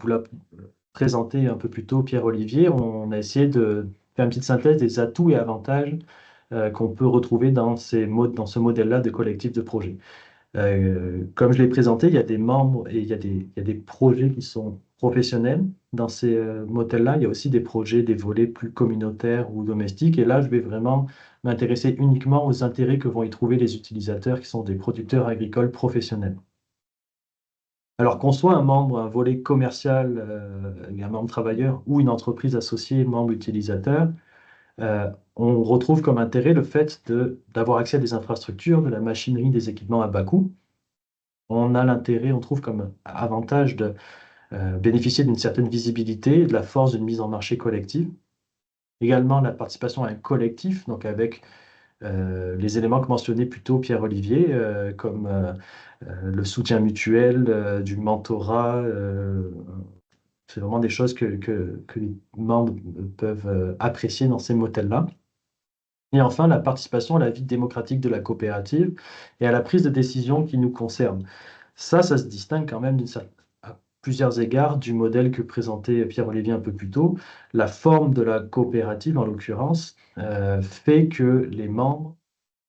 présenté un peu plus tôt Pierre-Olivier, on a essayé de faire une petite synthèse des atouts et avantages qu'on peut retrouver dans ce modèle-là de collectif de projets. Comme je l'ai présenté, il y a des membres et il y a des projets qui sont professionnels dans ces modèles-là. Il y a aussi des projets, des volets plus communautaires ou domestiques. Et là, je vais vraiment m'intéresser uniquement aux intérêts que vont y trouver les utilisateurs qui sont des producteurs agricoles professionnels. Alors qu'on soit un volet commercial, un membre travailleur ou une entreprise associée, membre utilisateur, on retrouve comme intérêt le fait d'avoir accès à des infrastructures, de la machinerie, des équipements à bas coût. On a l'intérêt, on trouve comme avantage de bénéficier d'une certaine visibilité, de la force d'une mise en marché collective. Également la participation à un collectif, donc avec les éléments que mentionnait plus tôt Pierre-Olivier, comme le soutien mutuel, du mentorat. C'est vraiment des choses que les membres peuvent apprécier dans ces modèles-là. Et enfin, la participation à la vie démocratique de la coopérative et à la prise de décision qui nous concerne. Ça se distingue quand même à plusieurs égards du modèle que présentait Pierre-Olivier un peu plus tôt. La forme de la coopérative, en l'occurrence, fait que les membres,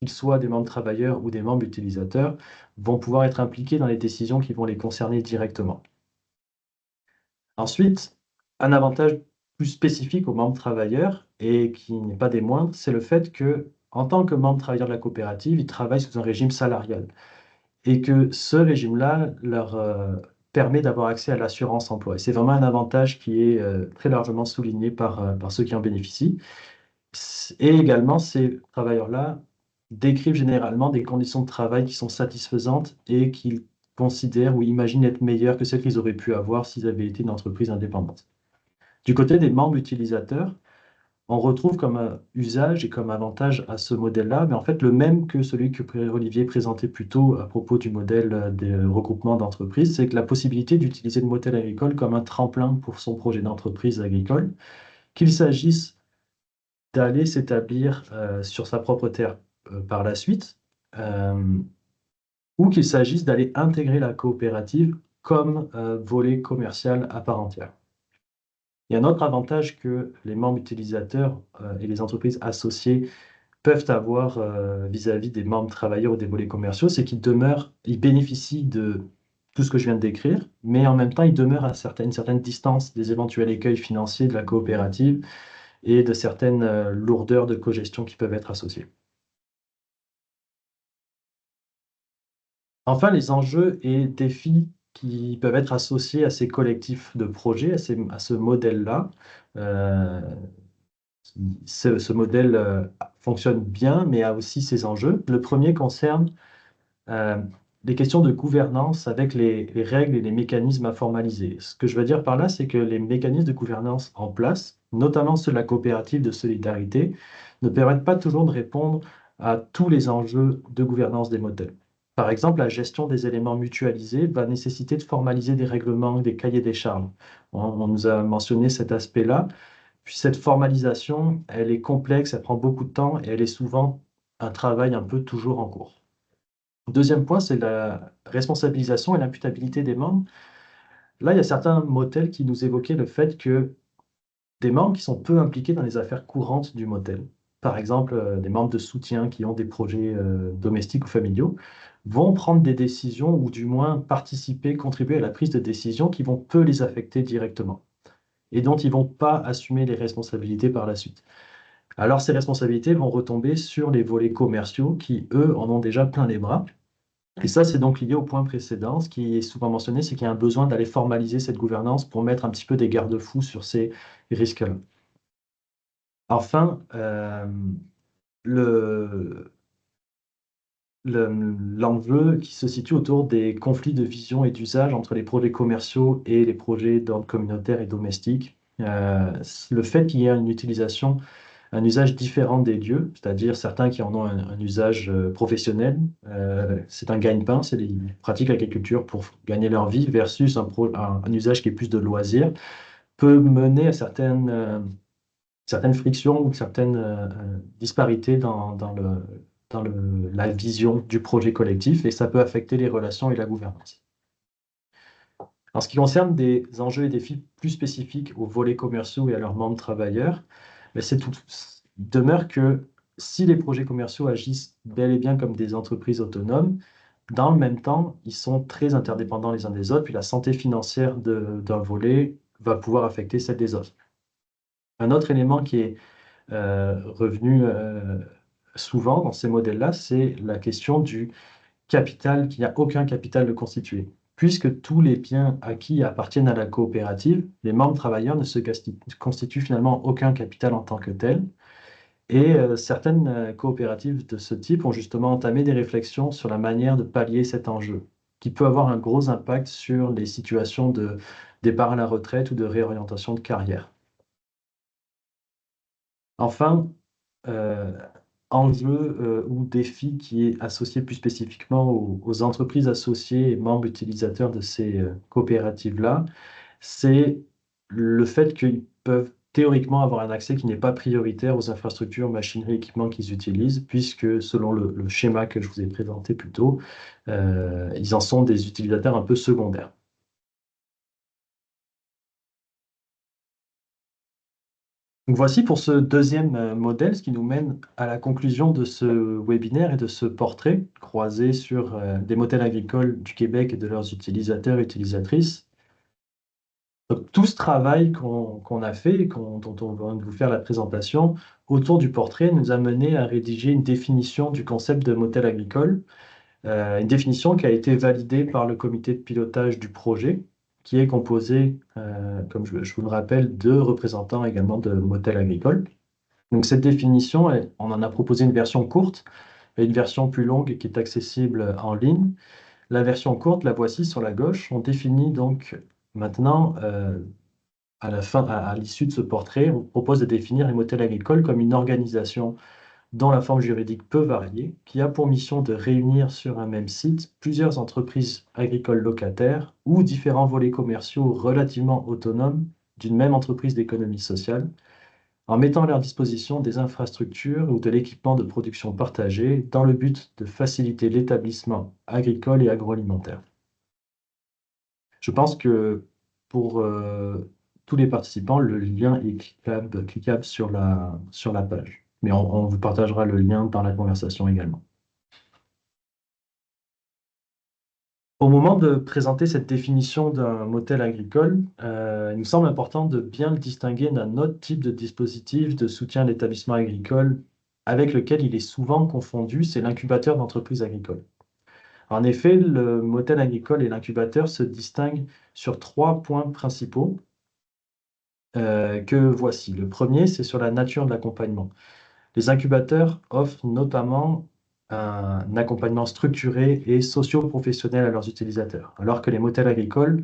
qu'ils soient des membres travailleurs ou des membres utilisateurs, vont pouvoir être impliqués dans les décisions qui vont les concerner directement. Ensuite, un avantage plus spécifique aux membres travailleurs, et qui n'est pas des moindres, c'est le fait que, en tant que membre travailleur de la coopérative, ils travaillent sous un régime salarial. Et que ce régime-là leur permet d'avoir accès à l'assurance emploi. Et c'est vraiment un avantage qui est très largement souligné par ceux qui en bénéficient. Et également, ces travailleurs-là décrivent généralement des conditions de travail qui sont satisfaisantes et qu'ils considèrent ou imaginent être meilleures que celles qu'ils auraient pu avoir s'ils avaient été une entreprise indépendante. Du côté des membres utilisateurs, on retrouve comme usage et comme avantage à ce modèle-là, mais en fait le même que celui que Olivier présentait plus tôt à propos du modèle des regroupements d'entreprises, c'est que la possibilité d'utiliser le modèle agricole comme un tremplin pour son projet d'entreprise agricole, qu'il s'agisse d'aller s'établir sur sa propre terre par la suite, ou qu'il s'agisse d'aller intégrer la coopérative comme volet commercial à part entière. Il y a un autre avantage que les membres utilisateurs et les entreprises associées peuvent avoir vis-à-vis des membres travailleurs ou des volets commerciaux, c'est ils bénéficient de tout ce que je viens de décrire, mais en même temps, ils demeurent à une certaine distance des éventuels écueils financiers de la coopérative et de certaines lourdeurs de cogestion qui peuvent être associées. Enfin, les enjeux et défis qui peuvent être associés à ces collectifs de projets, à ce modèle-là. Euh, ce modèle fonctionne bien, mais a aussi ses enjeux. Le premier concerne euh, les questions de gouvernance avec les règles et les mécanismes à formaliser. Ce que je veux dire par là, c'est que les mécanismes de gouvernance en place, notamment ceux de la coopérative de solidarité, ne permettent pas toujours de répondre à tous les enjeux de gouvernance des modèles. Par exemple, la gestion des éléments mutualisés va nécessiter de formaliser des règlements, des cahiers des charges. On nous a mentionné cet aspect-là. Puis cette formalisation, elle est complexe, elle prend beaucoup de temps et elle est souvent un travail un peu toujours en cours. Deuxième point, c'est la responsabilisation et l'imputabilité des membres. Là, il y a certains modèles qui nous évoquaient le fait que des membres qui sont peu impliqués dans les affaires courantes du modèle, par exemple des membres de soutien qui ont des projets domestiques ou familiaux, vont prendre des décisions ou du moins participer, contribuer à la prise de décisions qui vont peu les affecter directement et dont ils ne vont pas assumer les responsabilités par la suite. Alors ces responsabilités vont retomber sur les volets commerciaux qui, eux, en ont déjà plein les bras. Et ça, c'est donc lié au point précédent. Ce qui est souvent mentionné, c'est qu'il y a un besoin d'aller formaliser cette gouvernance pour mettre un petit peu des garde-fous sur ces risques-là. Enfin, l'enjeu qui se situe autour des conflits de vision et d'usage entre les projets commerciaux et les projets d'ordre communautaire et domestique. Le fait qu'il y ait une utilisation, un usage différent des lieux, c'est-à-dire certains qui en ont un usage professionnel, c'est un gagne-pain, c'est des pratiques l'agriculture pour gagner leur vie versus un usage qui est plus de loisir, peut mener à certaines frictions ou certaines disparités dans la vision du projet collectif et ça peut affecter les relations et la gouvernance. En ce qui concerne des enjeux et défis plus spécifiques aux volets commerciaux et à leurs membres travailleurs, mais il demeure que si les projets commerciaux agissent bel et bien comme des entreprises autonomes, dans le même temps, ils sont très interdépendants les uns des autres, puis la santé financière d'un volet va pouvoir affecter celle des autres. Un autre élément qui est revenu souvent dans ces modèles-là, c'est la question du capital, qu'il n'y a aucun capital de constitué. Puisque tous les biens acquis appartiennent à la coopérative, les membres travailleurs ne se constituent finalement aucun capital en tant que tel. Et certaines coopératives de ce type ont justement entamé des réflexions sur la manière de pallier cet enjeu, qui peut avoir un gros impact sur les situations de départ à la retraite ou de réorientation de carrière. Enfin, enjeu ou défi qui est associé plus spécifiquement aux entreprises associées et membres utilisateurs de ces coopératives-là, c'est le fait qu'ils peuvent théoriquement avoir un accès qui n'est pas prioritaire aux infrastructures, machineries, équipements qu'ils utilisent, puisque selon le schéma que je vous ai présenté plus tôt, ils en sont des utilisateurs un peu secondaires. Donc voici pour ce deuxième modèle, ce qui nous mène à la conclusion de ce webinaire et de ce portrait croisé sur des modèles agricoles du Québec et de leurs utilisateurs et utilisatrices. Donc, tout ce travail qu'on a fait, dont on va vous faire la présentation, autour du portrait, nous a mené à rédiger une définition du concept de modèle agricole, une définition qui a été validée par le comité de pilotage du projet, qui est composé, comme je vous le rappelle, de représentants également de modèles agricoles. Donc cette définition, on en a proposé une version courte et une version plus longue qui est accessible en ligne. La version courte, la voici sur la gauche. On définit donc maintenant, à l'issue de ce portrait, on propose de définir les modèles agricoles comme une organisation dont la forme juridique peut varier, qui a pour mission de réunir sur un même site plusieurs entreprises agricoles locataires ou différents volets commerciaux relativement autonomes d'une même entreprise d'économie sociale, en mettant à leur disposition des infrastructures ou de l'équipement de production partagé dans le but de faciliter l'établissement agricole et agroalimentaire. Je pense que pour tous les participants, le lien est cliquable sur la page. Mais on vous partagera le lien dans la conversation également. Au moment de présenter cette définition d'un modèle agricole, il nous semble important de bien le distinguer d'un autre type de dispositif de soutien à l'établissement agricole avec lequel il est souvent confondu, c'est l'incubateur d'entreprises agricoles. En effet, le motel agricole et l'incubateur se distinguent sur 3 points principaux que voici. Le premier, c'est sur la nature de l'accompagnement. Les incubateurs offrent notamment un accompagnement structuré et socio-professionnel à leurs utilisateurs, alors que les motels agricoles,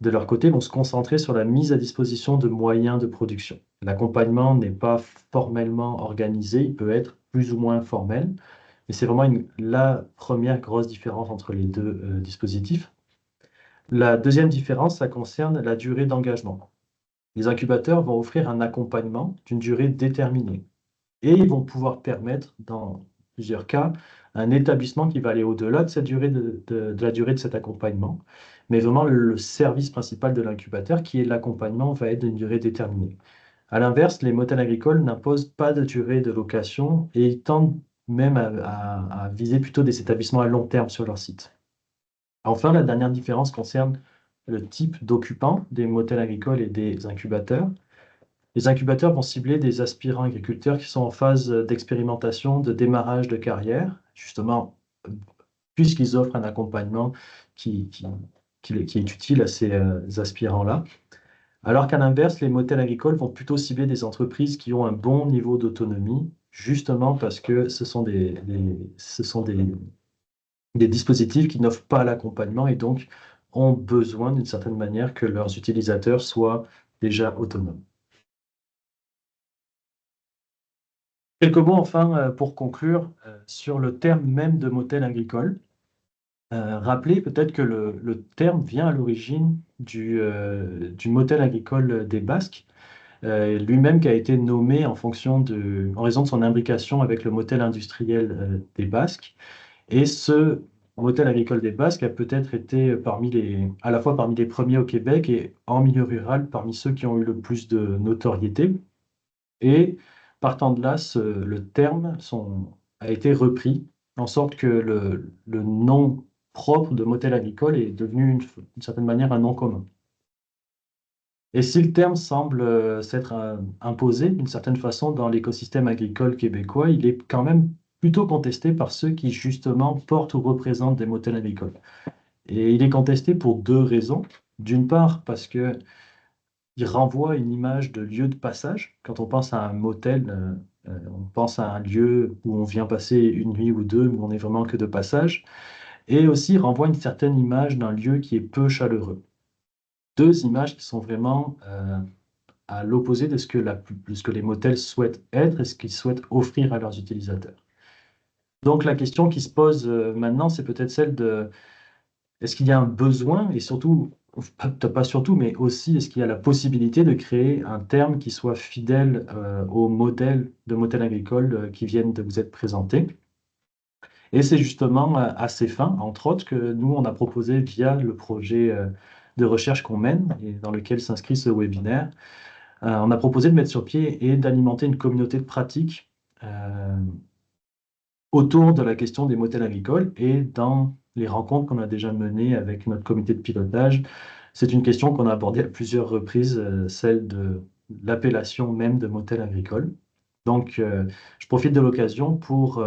de leur côté, vont se concentrer sur la mise à disposition de moyens de production. L'accompagnement n'est pas formellement organisé, il peut être plus ou moins formel, mais c'est vraiment la première grosse différence entre les deux dispositifs. La deuxième différence, ça concerne la durée d'engagement. Les incubateurs vont offrir un accompagnement d'une durée déterminée et ils vont pouvoir permettre, dans plusieurs cas, un établissement qui va aller au-delà de cette durée de la durée de cet accompagnement. Mais vraiment, le service principal de l'incubateur, qui est l'accompagnement, va être d'une durée déterminée. À l'inverse, les motels agricoles n'imposent pas de durée de location et ils tendent même à viser plutôt des établissements à long terme sur leur site. Enfin, la dernière différence concerne le type d'occupants des motels agricoles et des incubateurs. Les incubateurs vont cibler des aspirants agriculteurs qui sont en phase d'expérimentation, de démarrage de carrière, justement, puisqu'ils offrent un accompagnement qui est utile à ces aspirants-là. Alors qu'à l'inverse, les motels agricoles vont plutôt cibler des entreprises qui ont un bon niveau d'autonomie, justement parce que ce sont des dispositifs qui n'offrent pas l'accompagnement et donc ont besoin d'une certaine manière que leurs utilisateurs soient déjà autonomes. Quelques mots enfin pour conclure sur le terme même de motel agricole. Rappelez peut-être que le terme vient à l'origine du motel agricole des Basques, lui-même qui a été nommé en raison de son imbrication avec le motel industriel des Basques. Et ce motel agricole des Basques a peut-être été à la fois parmi les premiers au Québec et en milieu rural, parmi ceux qui ont eu le plus de notoriété. Et partant de là, le terme a été repris, en sorte que le nom propre de motel agricole est devenu d'une certaine manière un nom commun. Et si le terme semble s'être imposé d'une certaine façon dans l'écosystème agricole québécois, il est quand même plutôt contesté par ceux qui justement portent ou représentent des motels agricoles. Et il est contesté pour 2 raisons. D'une part, parce que il renvoie à une image de lieu de passage. Quand on pense à un motel, on pense à un lieu où on vient passer une nuit ou 2, où on n'est vraiment que de passage, et aussi renvoie une certaine image d'un lieu qui est peu chaleureux. 2 images qui sont vraiment à l'opposé de ce que les motels souhaitent être et ce qu'ils souhaitent offrir à leurs utilisateurs. Donc la question qui se pose maintenant, c'est peut-être celle de est-ce qu'il y a un besoin et surtout, peut-être pas surtout, mais aussi est-ce qu'il y a la possibilité de créer un terme qui soit fidèle au modèle de motel agricole qui viennent de vous être présentés. Et c'est justement à ces fins, entre autres, que nous, on a proposé via le projet de recherche qu'on mène et dans lequel s'inscrit ce webinaire, on a proposé de mettre sur pied et d'alimenter une communauté de pratique autour de la question des motels agricoles et dans les rencontres qu'on a déjà menées avec notre comité de pilotage. C'est une question qu'on a abordée à plusieurs reprises, celle de l'appellation même de motel agricole. Donc, je profite de l'occasion pour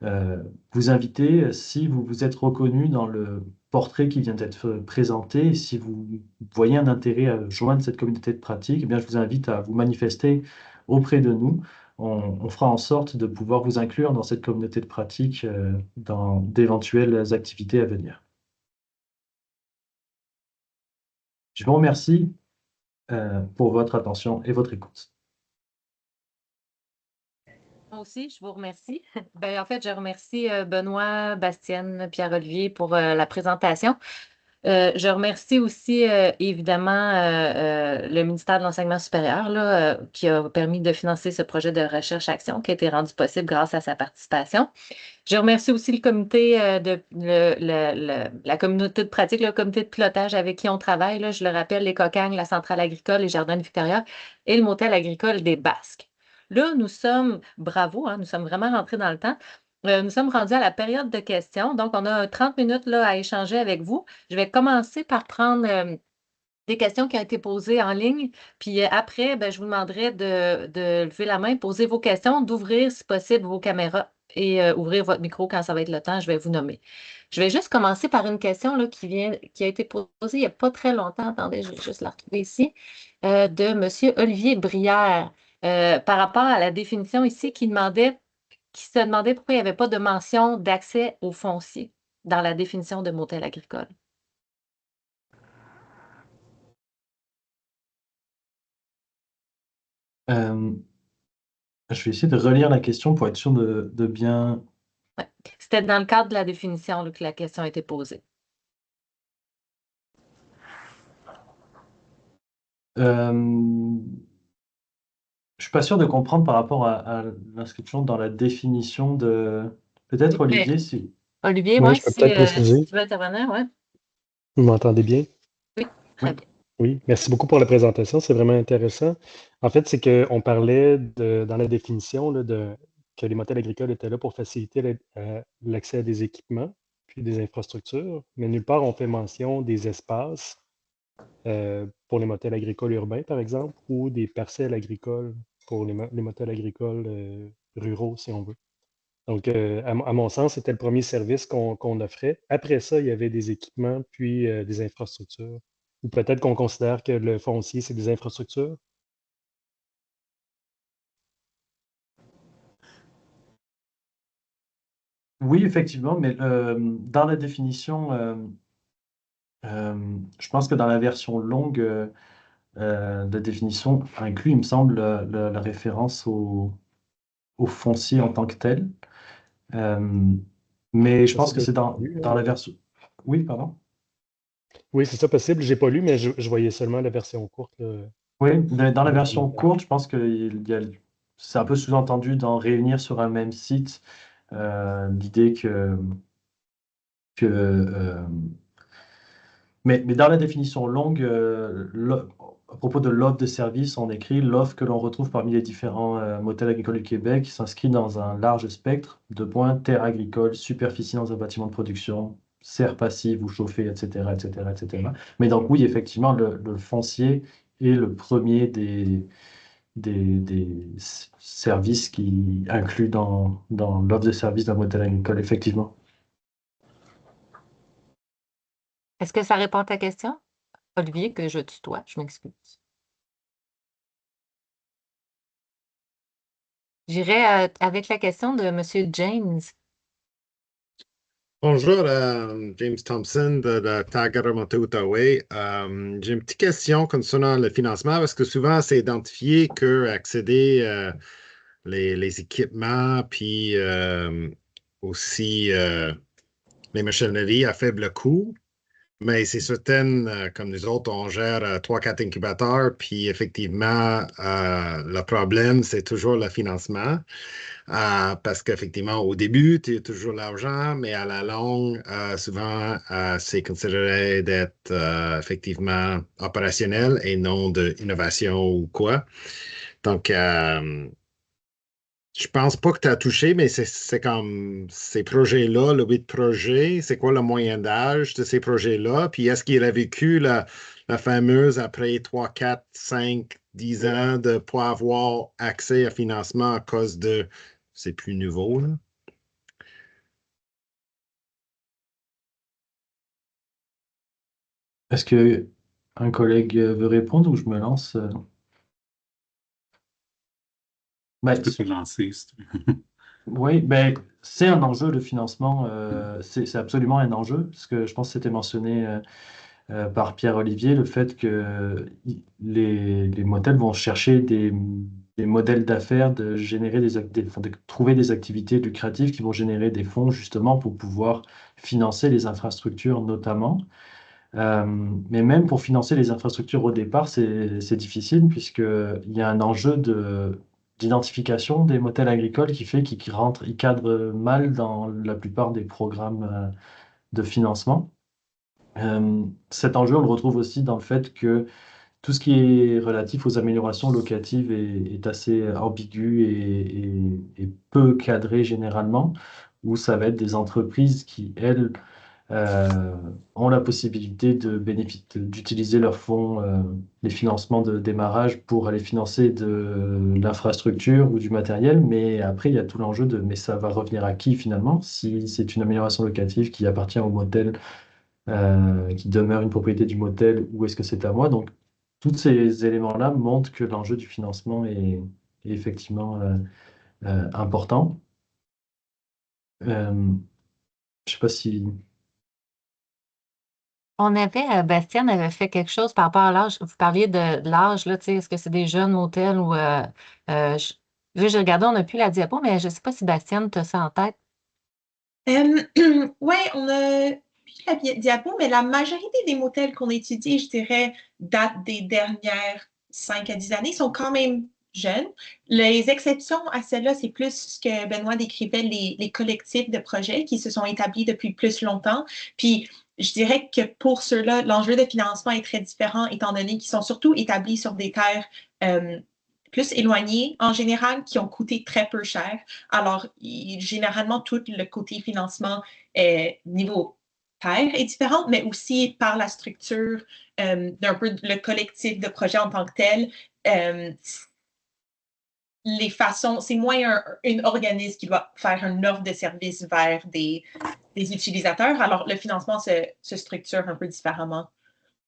vous inviter, si vous vous êtes reconnu dans le portrait qui vient d'être présenté, si vous voyez un intérêt à joindre cette communauté de pratique, eh bien, je vous invite à vous manifester auprès de nous. On fera en sorte de pouvoir vous inclure dans cette communauté de pratique dans d'éventuelles activités à venir. Je vous remercie pour votre attention et votre écoute. Moi aussi, je vous remercie. En fait, je remercie Benoît, Bastienne, Pierre-Olivier pour la présentation. Je remercie aussi évidemment le ministère de l'Enseignement supérieur là, qui a permis de financer ce projet de recherche-action qui a été rendu possible grâce à sa participation. Je remercie aussi le comité la communauté de pratique, le comité de pilotage avec qui on travaille. Là, je le rappelle, les Cocagnes, la Centrale agricole, les Jardins de Victoria et le motel agricole des Basques. Là, bravo, nous sommes vraiment rentrés dans le temps. Nous sommes rendus à la période de questions. Donc, on a 30 minutes là, à échanger avec vous. Je vais commencer par prendre des questions qui ont été posées en ligne. Puis après, je vous demanderai de lever la main, poser vos questions, d'ouvrir, si possible, vos caméras et ouvrir votre micro quand ça va être le temps, je vais vous nommer. Je vais juste commencer par une question là, qui a été posée il n'y a pas très longtemps. Attendez, je vais juste la retrouver ici, de M. Olivier Brière, par rapport à la définition ici qui se demandait pourquoi il n'y avait pas de mention d'accès au foncier dans la définition de motel agricole. Je vais essayer de relire la question pour être sûr de bien... Ouais. C'était dans le cadre de la définition là, que la question a été posée. Je ne suis pas sûr de comprendre par rapport à l'inscription dans la définition de... Peut-être Oui, Olivier, si... Olivier, Oui, moi, je peux peut-être si préciser. tu veux intervenir, oui. Vous m'entendez bien? Oui, très Oui. bien. Oui, merci beaucoup pour la présentation, c'est vraiment intéressant. En fait, c'est qu'on parlait dans la définition là, que les motels agricoles étaient là pour faciliter l'accès à des équipements, puis des infrastructures, mais nulle part on fait mention des espaces pour les motels agricoles urbains, par exemple, ou des parcelles agricoles pour les motels agricoles ruraux, si on veut. Donc, à mon sens, c'était le premier service qu'on offrait. Après ça, il y avait des équipements, puis des infrastructures. Ou peut-être qu'on considère que le foncier, c'est des infrastructures. Oui, effectivement, mais dans la définition, je pense que dans la version longue de définition inclut, il me semble, la référence au foncier en tant que tel. Mais je C'est pense ça que que c'est j'ai pas lu, hein, dans la version... Oui, pardon. Oui, c'est ça possible. J'ai pas lu, mais je voyais seulement la version courte, là, Oui, mais dans la dans le version commentaire. courte, je pense que c'est un peu sous-entendu d'en réunir sur un même site l'idée que mais dans la définition longue, à propos de l'offre de service, on écrit l'offre que l'on retrouve parmi les différents motels agricoles du Québec s'inscrit dans un large spectre de points terre agricole, superficie dans un bâtiment de production, serre passive ou chauffée, etc., etc., etc. Mais donc oui, effectivement, le foncier est le premier des services qui inclut dans l'offre de service d'un motel agricole, effectivement. Est-ce que ça répond à ta question? Olivier, que je tutoie, je m'excuse. J'irai avec la question de M. James. Bonjour, James Thompson de la Tagaramoto Outaouais. J'ai une petite question concernant le financement parce que souvent c'est identifié que accéder les équipements puis aussi les machineries à faible coût. Mais c'est certain, comme nous autres, on gère 3-4 incubateurs, puis effectivement, le problème, c'est toujours le financement. Parce qu'effectivement, au début, tu as toujours l'argent, mais à la longue, souvent, c'est considéré d'être effectivement opérationnel et non de innovation ou quoi. Donc, je pense pas que tu as touché, mais c'est comme ces projets-là, le 8 projets, c'est quoi le moyen d'âge de ces projets-là? Puis est-ce qu'il a vécu la fameuse après 3, 4, 5, 10 ans de ne pas avoir accès à financement à cause de c'est plus nouveau, là? Est-ce que un collègue veut répondre ou je me lance? Tu peux te lancer. Oui, ben, c'est un enjeu de financement, c'est absolument un enjeu, parce que je pense que c'était mentionné par Pierre-Olivier, le fait que les motels vont chercher des modèles d'affaires, de générer enfin, de trouver des activités lucratives qui vont générer des fonds justement pour pouvoir financer les infrastructures notamment. Mais même pour financer les infrastructures au départ, c'est difficile puisqu'il y a un enjeu d'identification des motels agricoles qui fait qu'ils cadrent mal dans la plupart des programmes de financement. Cet enjeu, on le retrouve aussi dans le fait que tout ce qui est relatif aux améliorations locatives est assez ambigu et peu cadré généralement, où ça va être des entreprises qui, elles, ont la possibilité d'utiliser leurs fonds, les financements de démarrage pour aller financer de l'infrastructure ou du matériel. Mais après, il y a tout l'enjeu de mais ça va revenir à qui finalement? Si c'est une amélioration locative qui appartient au motel, qui demeure une propriété du motel, ou est-ce que c'est à moi? Donc, tous ces éléments-là montrent que l'enjeu du financement est effectivement important. Je ne sais pas si... Bastien avait fait quelque chose par rapport à l'âge. Vous parliez de l'âge, là, tu sais, est-ce que c'est des jeunes hôtels ou. Là, j'ai regardé, on n'a plus la diapo, mais je ne sais pas si Bastien, tu as ça en tête. Oui, on a plus la diapo, mais la majorité des motels qu'on étudie, je dirais, datent des dernières 5 à 10 années, sont quand même jeunes. Les exceptions à celle-là, c'est plus ce que Benoît décrivait, les collectifs de projets qui se sont établis depuis plus longtemps. Puis, je dirais que pour ceux-là, l'enjeu de financement est très différent, étant donné qu'ils sont surtout établis sur des terres plus éloignées, en général, qui ont coûté très peu cher. Alors, généralement, tout le côté financement niveau terre est différent, mais aussi par la structure d'un peu le collectif de projet en tant que tel. Les façons, c'est moins un organisme qui doit faire une offre de service vers des utilisateurs. Alors, le financement se structure un peu différemment.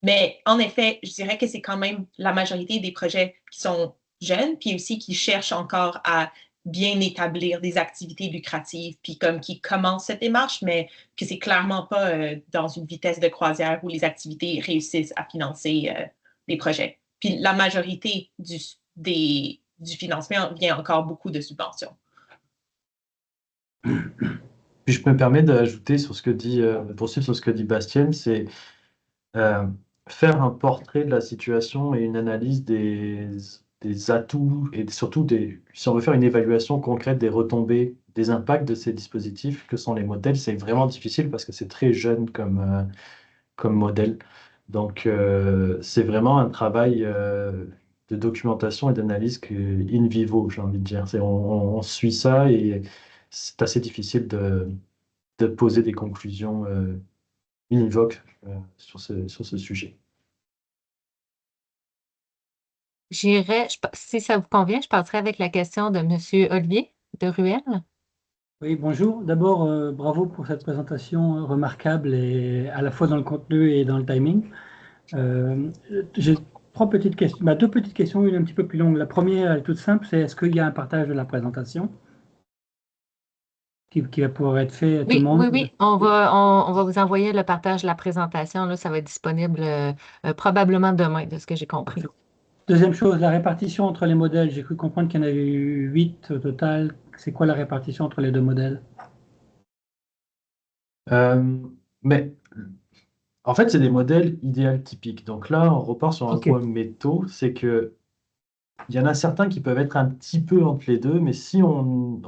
Mais en effet, je dirais que c'est quand même la majorité des projets qui sont jeunes, puis aussi qui cherchent encore à bien établir des activités lucratives, puis comme qui commencent cette démarche, mais que c'est clairement pas dans une vitesse de croisière où les activités réussissent à financer les projets. Puis la majorité du financement vient encore beaucoup de subventions. Puis je me permets d'ajouter sur ce que dit, poursuivre sur ce que dit Bastien, c'est faire un portrait de la situation et une analyse des atouts et surtout si on veut faire une évaluation concrète des retombées, des impacts de ces dispositifs que sont les modèles, c'est vraiment difficile parce que c'est très jeune comme modèle. Donc c'est vraiment un travail de documentation et d'analyse in vivo, j'ai envie de dire. On suit ça et c'est assez difficile de poser des conclusions univoques sur ce sujet. Si ça vous convient, je passerai avec la question de M. Olivier de Ruel. Oui, bonjour. D'abord, bravo pour cette présentation remarquable et à la fois dans le contenu et dans le timing. J'ai deux petites questions, une un petit peu plus longue. La première, elle est toute simple, c'est est-ce qu'il y a un partage de la présentation qui va pouvoir être fait à tout le monde? Oui. On va vous envoyer le partage de la présentation. Là, ça va être disponible probablement demain, de ce que j'ai compris. Deuxième chose, la répartition entre les modèles. J'ai cru comprendre qu'il y en avait eu 8 au total. C'est quoi la répartition entre les deux modèles? Mais en fait, c'est des modèles idéal typiques. Donc là, on repart sur un point métaux, c'est que il y en a certains qui peuvent être un petit peu entre les deux, mais si on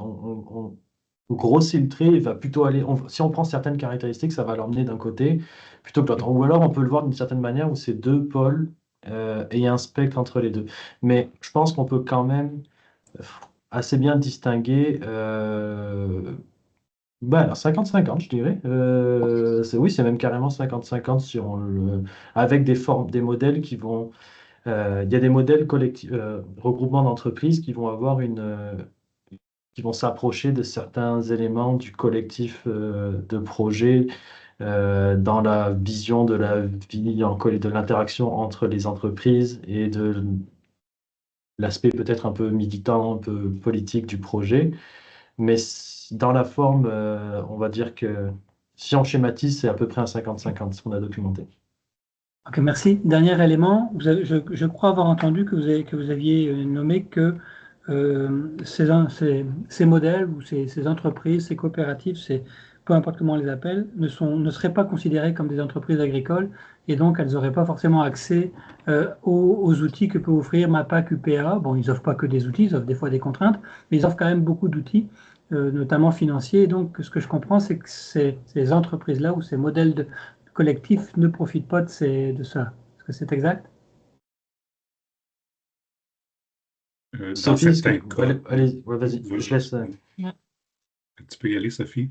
grossit le trait, il va plutôt aller. Si on prend certaines caractéristiques, ça va l'emmener d'un côté plutôt que l'autre. Ou alors, on peut le voir d'une certaine manière où c'est deux pôles et il y a un spectre entre les deux. Mais je pense qu'on peut quand même assez bien distinguer. Alors 50-50, je dirais. Oui, c'est même carrément 50-50 si avec des modèles qui vont. Il y a des modèles collectifs, regroupements d'entreprises qui vont avoir qui vont s'approcher de certains éléments du collectif de projet dans la vision de la vie de l'interaction entre les entreprises et de l'aspect peut-être un peu militant, un peu politique du projet. Mais dans la forme, on va dire que si on schématise, c'est à peu près un 50-50 ce qu'on a documenté. Ok, merci. Dernier élément, je crois avoir entendu que vous aviez nommé que ces modèles ou ces entreprises, ces coopératives, peu importe comment on les appelle, ne seraient pas considérées comme des entreprises agricoles et donc elles n'auraient pas forcément accès aux outils que peut offrir MAPAC, UPA. Bon, ils n'offrent pas que des outils, ils offrent des fois des contraintes, mais ils offrent quand même beaucoup d'outils, notamment financiers. Et donc, ce que je comprends, c'est que ces entreprises-là ou ces modèles collectifs ne profitent pas de ça. Est-ce que c'est exact? Dans Sophie, certains cas, allez, vas-y, je laisse. tu peux y aller, Sophie.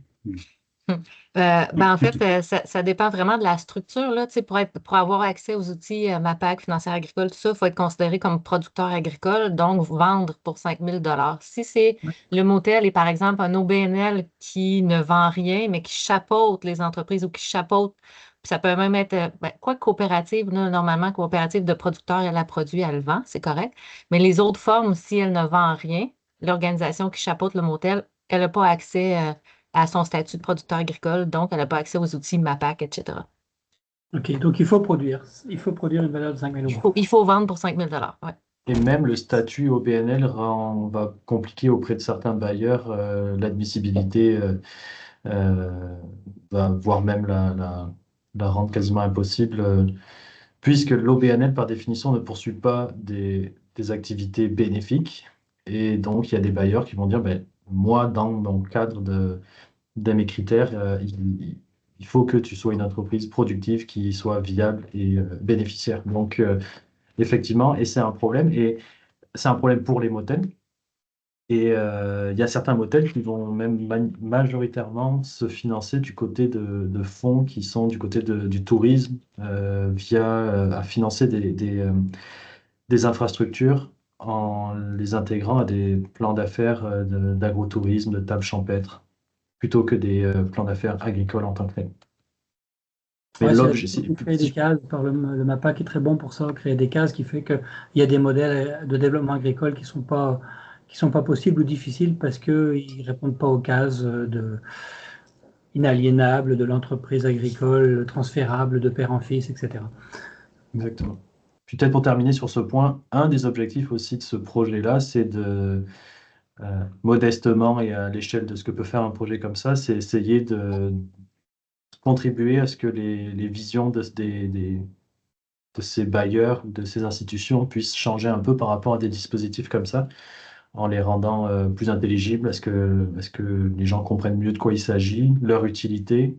En fait, ça dépend vraiment de la structure, là. Tu sais, pour avoir accès aux outils MAPAC, financière agricole, tout ça, il faut être considéré comme producteur agricole, donc vendre pour 5 000 $. Si c'est Ouais. le motel est par exemple un OBNL qui ne vend rien, mais qui chapeaute les entreprises ou qui chapeaute, puis ça peut même être, quoi coopérative, là, normalement, coopérative de producteurs, elle la produit, elle vend, c'est correct. Mais les autres formes, si elle ne vend rien, l'organisation qui chapeaute le motel, elle n'a pas accès à son statut de producteur agricole, donc elle n'a pas accès aux outils MAPAC, etc. OK, donc il faut produire. Il faut produire une valeur de 5 000 euros. Il faut vendre pour 5 000 $. Ouais. Et même le statut OBNL va compliquer auprès de certains bailleurs l'admissibilité, voire même la rendre quasiment impossible, puisque l'OBNL, par définition, ne poursuit pas des activités bénéfiques. Et donc, il y a des bailleurs qui vont dire, ben, moi, dans mon cadre de mes critères, il faut que tu sois une entreprise productive qui soit viable et bénéficiaire. Donc, effectivement, et c'est un problème. Et c'est un problème pour les motels. Et il y a certains motels qui vont même majoritairement se financer du côté de fonds qui sont du côté du tourisme, à financer des infrastructures en les intégrant à des plans d'affaires d'agrotourisme, de table champêtre, plutôt que des plans d'affaires agricoles en tant que tels. Mais Ouais, l'objet, créer des cases par le MAPAC est très bon pour ça, créer des cases qui fait qu'il y a des modèles de développement agricole qui sont pas possibles ou difficiles parce qu'ils ne répondent pas aux cases inaliénables de l'entreprise agricole, transférable de père en fils, etc. Exactement. Puis peut-être pour terminer sur ce point, un des objectifs aussi de ce projet-là, c'est modestement et à l'échelle de ce que peut faire un projet comme ça, c'est essayer de contribuer à ce que les visions de ces bailleurs, de ces institutions puissent changer un peu par rapport à des dispositifs comme ça, en les rendant plus intelligibles, à ce que les gens comprennent mieux de quoi il s'agit, leur utilité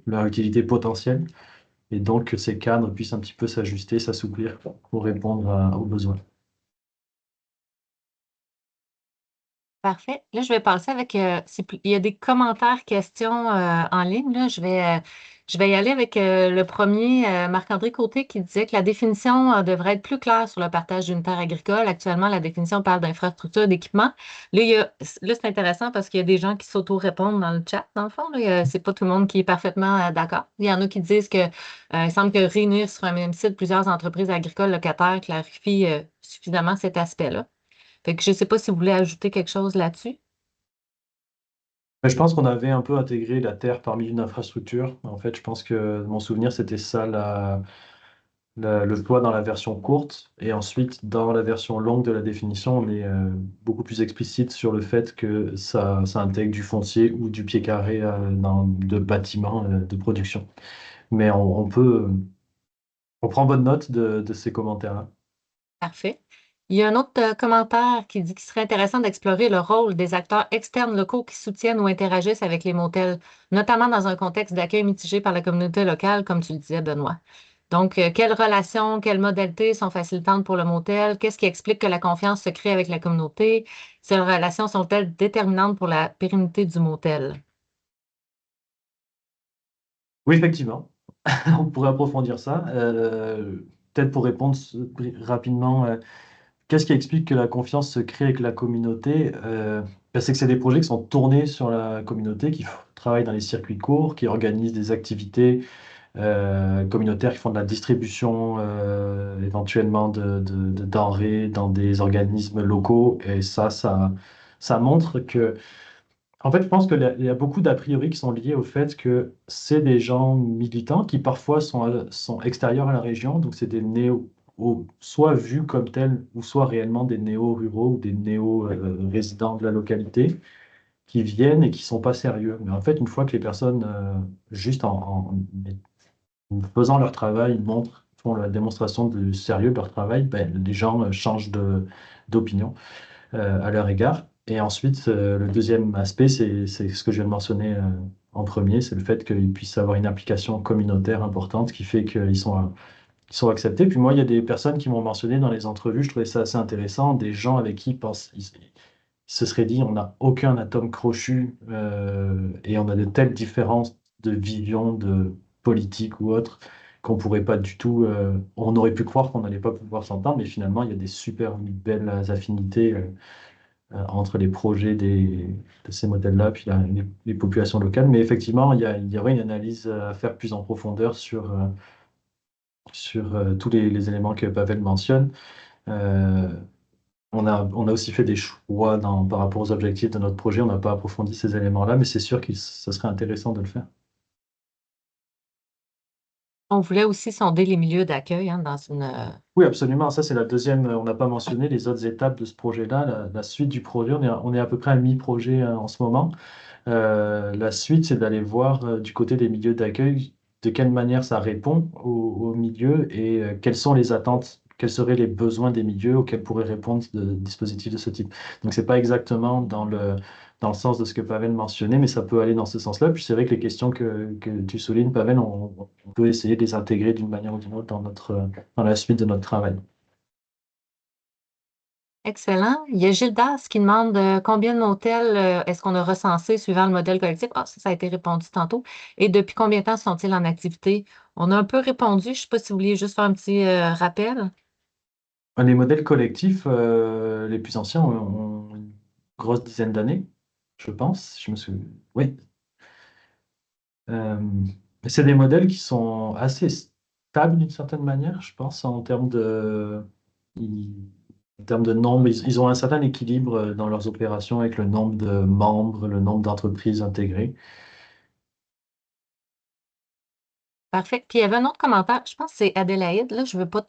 potentielle, et donc que ces cadres puissent un petit peu s'ajuster, s'assouplir pour répondre aux besoins. Parfait. Là, je vais passer avec. Il y a des commentaires, questions en ligne. Là. Je vais y aller avec le premier, Marc-André Côté, qui disait que la définition devrait être plus claire sur le partage d'une terre agricole. Actuellement, la définition parle d'infrastructure, d'équipement. Là, c'est intéressant parce qu'il y a des gens qui s'auto-répondent dans le chat, dans le fond. C'est pas tout le monde qui est parfaitement d'accord. Il y en a qui disent que il semble que réunir sur un même site plusieurs entreprises agricoles locataires clarifie suffisamment cet aspect-là. Fait que je ne sais pas si vous voulez ajouter quelque chose là-dessus. Mais je pense qu'on avait un peu intégré la terre parmi une infrastructure. En fait, je pense que mon souvenir, c'était ça, le choix dans la version courte. Et ensuite, dans la version longue de la définition, on est beaucoup plus explicite sur le fait que ça intègre du foncier ou du pied carré de bâtiments de production. Mais on prend bonne note de ces commentaires-là. Parfait. Il y a un autre commentaire qui dit qu'il serait intéressant d'explorer le rôle des acteurs externes locaux qui soutiennent ou interagissent avec les motels, notamment dans un contexte d'accueil mitigé par la communauté locale, comme tu le disais, Benoît. Donc, quelles relations, quelles modalités sont facilitantes pour le motel? Qu'est-ce qui explique que la confiance se crée avec la communauté? Ces relations sont-elles déterminantes pour la pérennité du motel? Oui, effectivement. On pourrait approfondir ça. Peut-être pour répondre rapidement, qu'est-ce qui explique que la confiance se crée avec la communauté? C'est que c'est des projets qui sont tournés sur la communauté, qui travaillent dans les circuits courts, qui organisent des activités communautaires, qui font de la distribution éventuellement de denrées dans des organismes locaux. Et ça montre que en fait, je pense qu'il y a beaucoup d'a priori qui sont liés au fait que c'est des gens militants qui parfois sont extérieurs à la région, donc c'est des soit vus comme tels, ou soit réellement des néo-ruraux ou des néo-résidents de la localité, qui viennent et qui sont pas sérieux. Mais en fait, une fois que les personnes, juste en faisant leur travail, font la démonstration du sérieux de leur travail, ben, les gens changent d'opinion à leur égard. Et ensuite, le deuxième aspect, c'est ce que je viens de mentionner en premier, c'est le fait qu'ils puissent avoir une implication communautaire importante qui fait qu'ils sont acceptés. Puis moi, il y a des personnes qui m'ont mentionné dans les entrevues, je trouvais ça assez intéressant, des gens avec qui ils se seraient dit on n'a aucun atome crochu et on a de telles différences de vision de politique ou autre qu'on pourrait pas du tout. On aurait pu croire qu'on n'allait pas pouvoir s'entendre, mais finalement, il y a des super belles affinités entre les projets de ces modèles-là, puis les populations locales. Mais effectivement, il y aurait une analyse à faire plus en profondeur sur tous les éléments que Pavel mentionne. Euh, on a aussi fait des choix par rapport aux objectifs de notre projet. On n'a pas approfondi ces éléments-là, mais c'est sûr que ce serait intéressant de le faire. On voulait aussi sonder les milieux d'accueil dans une. Oui, absolument. Ça, c'est la deuxième. On n'a pas mentionné les autres étapes de ce projet-là. La suite du projet, on est à peu près à mi-projet en ce moment. La suite, c'est d'aller voir du côté des milieux d'accueil de quelle manière ça répond aux milieux et quelles sont les attentes, quels seraient les besoins des milieux auxquels pourraient répondre de dispositifs de ce type. Donc, c'est pas exactement dans le sens de ce que Pavel mentionnait, mais ça peut aller dans ce sens-là. Puis c'est vrai que les questions que tu soulignes, Pavel, on peut essayer de les intégrer d'une manière ou d'une autre dans la suite de notre travail. Excellent. Il y a Gildas qui demande combien de motels est-ce qu'on a recensé suivant le modèle collectif? Ah, ça a été répondu tantôt. Et depuis combien de temps sont-ils en activité? On a un peu répondu. Je ne sais pas si vous vouliez juste faire un petit rappel. Les modèles collectifs, les plus anciens, ont une grosse dizaine d'années, je pense. Je me souviens. Oui. C'est des modèles qui sont assez stables d'une certaine manière, je pense, en termes de nombre. Ils ont un certain équilibre dans leurs opérations avec le nombre de membres, le nombre d'entreprises intégrées. Parfait. Puis il y avait un autre commentaire, je pense que c'est Adélaïde, là, je ne veux pas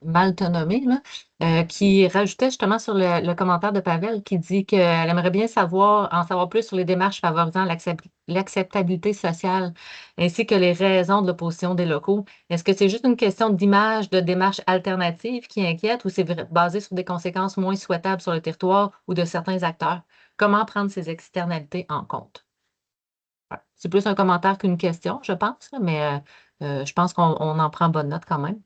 mal te nommer, là, qui rajoutait justement sur le commentaire de Pavel qui dit qu'elle aimerait bien en savoir plus sur les démarches favorisant l'acceptabilité sociale ainsi que les raisons de l'opposition des locaux. Est-ce que c'est juste une question d'image, de démarche alternative qui inquiète ou c'est basé sur des conséquences moins souhaitables sur le territoire ou de certains acteurs? Comment prendre ces externalités en compte? C'est plus un commentaire qu'une question, je pense, là, mais je pense qu'on en prend bonne note quand même.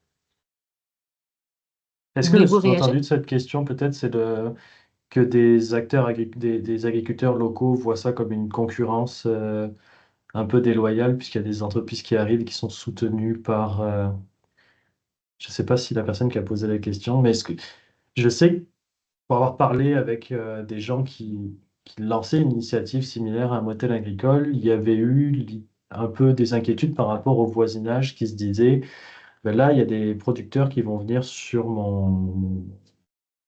Est-ce que le Voulez-vous réagir? sous-entendu de cette question, peut-être, c'est que des acteurs, des agriculteurs locaux voient ça comme une concurrence un peu déloyale, puisqu'il y a des entreprises qui arrivent et qui sont soutenues par... je ne sais pas si la personne qui a posé la question, mais je sais, pour avoir parlé avec des gens qui lançaient une initiative similaire à un motel agricole, il y avait eu un peu des inquiétudes par rapport au voisinage qui se disait, ben là, il y a des producteurs qui vont venir sur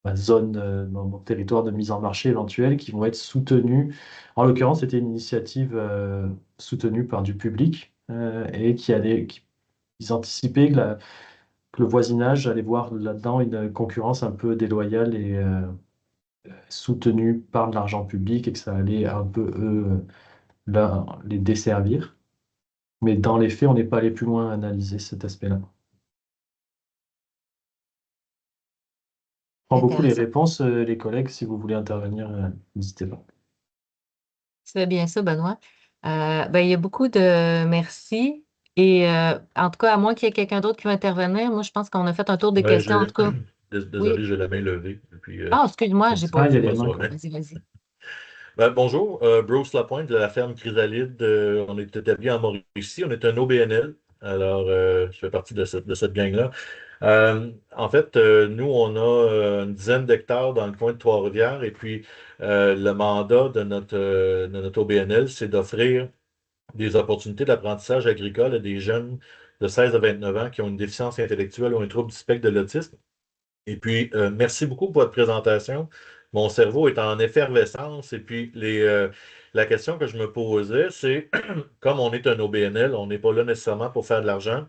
ma zone, mon territoire de mise en marché éventuel, qui vont être soutenus. En l'occurrence, c'était une initiative soutenue par du public et ils anticipaient que le voisinage allait voir là-dedans une concurrence un peu déloyale et soutenue par de l'argent public et que ça allait un peu, eux, les desservir. Mais dans les faits, on n'est pas allé plus loin à analyser cet aspect-là. Je prends beaucoup les Intéressant. réponses, les collègues. Si vous voulez intervenir, n'hésitez pas. Tu fais bien ça, Benoît. Ben, il y a beaucoup de merci. Et en tout cas, à moins qu'il y ait quelqu'un d'autre qui va intervenir, moi, je pense qu'on a fait un tour des Ouais, questions. En tout cas, désolé, oui. j'ai la main levée. Puis, Ah, excuse-moi, j'ai pas Ah, il y a vu. des pas de mains. problème. Vas-y, vas-y. Bonjour, Bruce Lapointe de la ferme Chrysalide. On est établi en Mauricie. On est un OBNL. Alors, je fais partie de cette gang-là. En fait, nous, on a une dizaine d'hectares dans le coin de Trois-Rivières. Et puis, le mandat de notre OBNL, c'est d'offrir des opportunités d'apprentissage agricole à des jeunes de 16 à 29 ans qui ont une déficience intellectuelle ou un trouble du spectre de l'autisme. Et puis, merci beaucoup pour votre présentation. Mon cerveau est en effervescence. Et puis, la question que je me posais, c'est, comme on est un OBNL, on n'est pas là nécessairement pour faire de l'argent.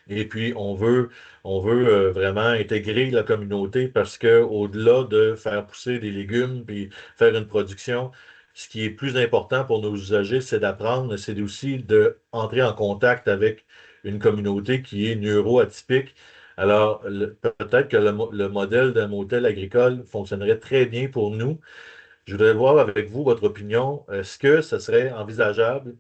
Et puis, on veut vraiment intégrer la communauté parce que au-delà de faire pousser des légumes puis faire une production, ce qui est plus important pour nos usagers, c'est d'apprendre, c'est aussi d'entrer en contact avec une communauté qui est neuroatypique. Alors, peut-être que le modèle d'un motel agricole fonctionnerait très bien pour nous. Je voudrais voir avec vous votre opinion. Est-ce que ce serait envisageable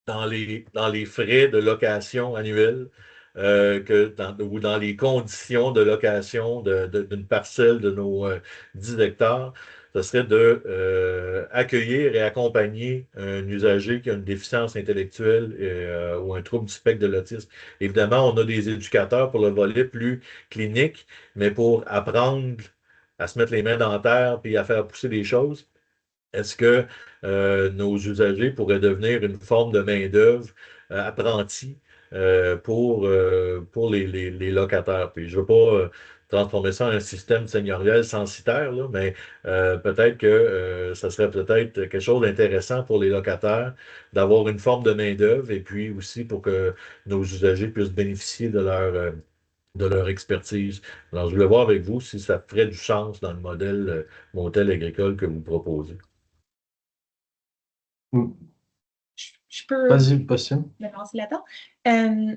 dans les frais de location annuels ou dans les conditions de location d'une parcelle de nos 10 hectares, ce serait de accueillir et accompagner un usager qui a une déficience intellectuelle ou un trouble du spectre de l'autisme. Évidemment, on a des éducateurs pour le volet plus clinique, mais pour apprendre à se mettre les mains dans la terre puis à faire pousser des choses, est-ce que nos usagers pourraient devenir une forme de main-d'œuvre apprentie pour les locataires? Puis je ne veux pas transformer ça en un système seigneurial censitaire, là, mais peut-être que ça serait peut-être quelque chose d'intéressant pour les locataires d'avoir une forme de main-d'œuvre et puis aussi pour que nos usagers puissent bénéficier de leur expertise. Alors, je voulais voir avec vous si ça ferait du sens dans le modèle motel agricole que vous proposez. Je peux Vas-y, Bastien. me lancer là-dedans.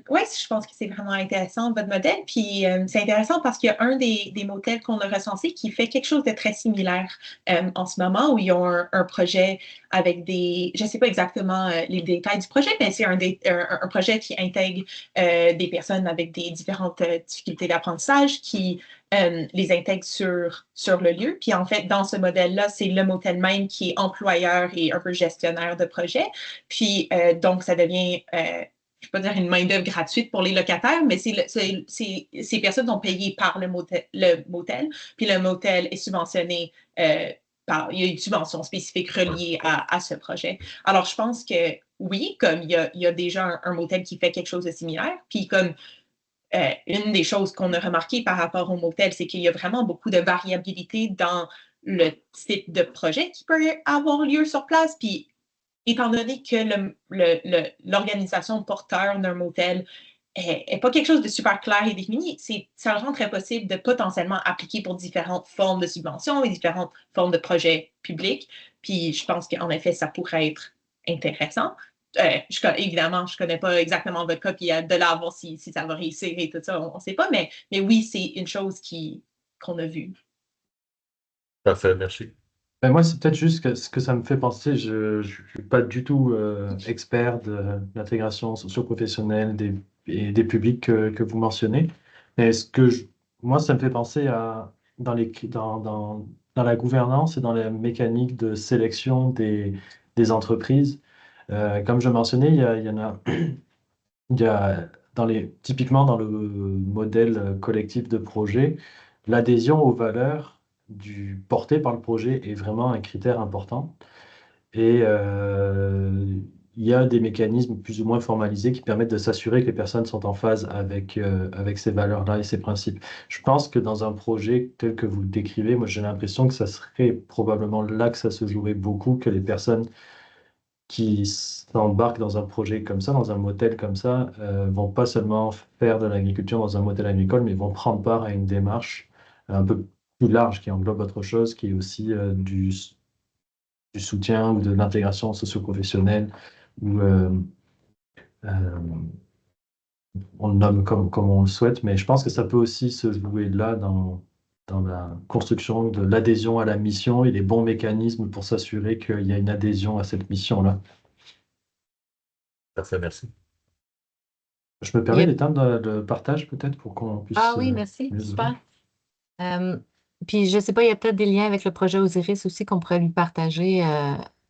Oui, je pense que c'est vraiment intéressant, votre modèle. Puis c'est intéressant parce qu'il y a un des motels qu'on a recensé qui fait quelque chose de très similaire en ce moment, où ils ont un projet avec je ne sais pas exactement les détails du projet, mais c'est un projet qui intègre des personnes avec des différentes difficultés d'apprentissage, qui les intègre sur le lieu. Puis en fait, dans ce modèle-là, c'est le motel même qui est employeur et un peu gestionnaire de projet. Puis donc, ça devient je ne peux pas dire une main-d'œuvre gratuite pour les locataires, mais ces personnes sont payées par le motel, puis le motel est subventionné il y a une subvention spécifique reliée à ce projet. Alors, je pense que oui, comme il y a déjà un motel qui fait quelque chose de similaire, puis comme une des choses qu'on a remarqué par rapport au motel, c'est qu'il y a vraiment beaucoup de variabilité dans le type de projet qui peut avoir lieu sur place, puis étant donné que l'organisation porteur d'un motel n'est pas quelque chose de super clair et défini, ça rend très possible de potentiellement appliquer pour différentes formes de subventions et différentes formes de projets publics. Puis je pense qu'en effet, ça pourrait être intéressant. Évidemment, je ne connais pas exactement votre cas, puis de là à voir si ça va réussir et tout ça, on ne sait pas, mais oui, c'est une chose qu'on a vue. Parfait, merci. Ben moi, c'est peut-être juste ce que ça me fait penser. Je ne suis pas du tout expert de l'intégration socio-professionnelle et des publics que vous mentionnez. Mais moi, ça me fait penser à dans la gouvernance et dans la mécanique de sélection des entreprises. Comme je mentionnais, il y en a, il y a typiquement dans le modèle collectif de projet, l'adhésion aux valeurs portées par le projet est vraiment un critère important. Et il y a des mécanismes plus ou moins formalisés qui permettent de s'assurer que les personnes sont en phase avec ces valeurs-là et ces principes. Je pense que dans un projet tel que vous le décrivez, moi j'ai l'impression que ça serait probablement là que ça se jouerait beaucoup, que les personnes qui s'embarquent dans un projet comme ça, dans un motel comme ça, vont pas seulement faire de l'agriculture dans un motel agricole, mais vont prendre part à une démarche un peu plus large qui englobe autre chose, qui est aussi du soutien ou de l'intégration socio-professionnelle, ou on le nomme comme on le souhaite, mais je pense que ça peut aussi se jouer là dans la construction de l'adhésion à la mission et les bons mécanismes pour s'assurer qu'il y a une adhésion à cette mission-là. Parfait, merci. Je me permets d'éteindre le partage peut-être pour qu'on puisse... Ah oui, merci, mieux se super. voir. Puis je ne sais pas, il y a peut-être des liens avec le projet Osiris aussi qu'on pourrait lui partager.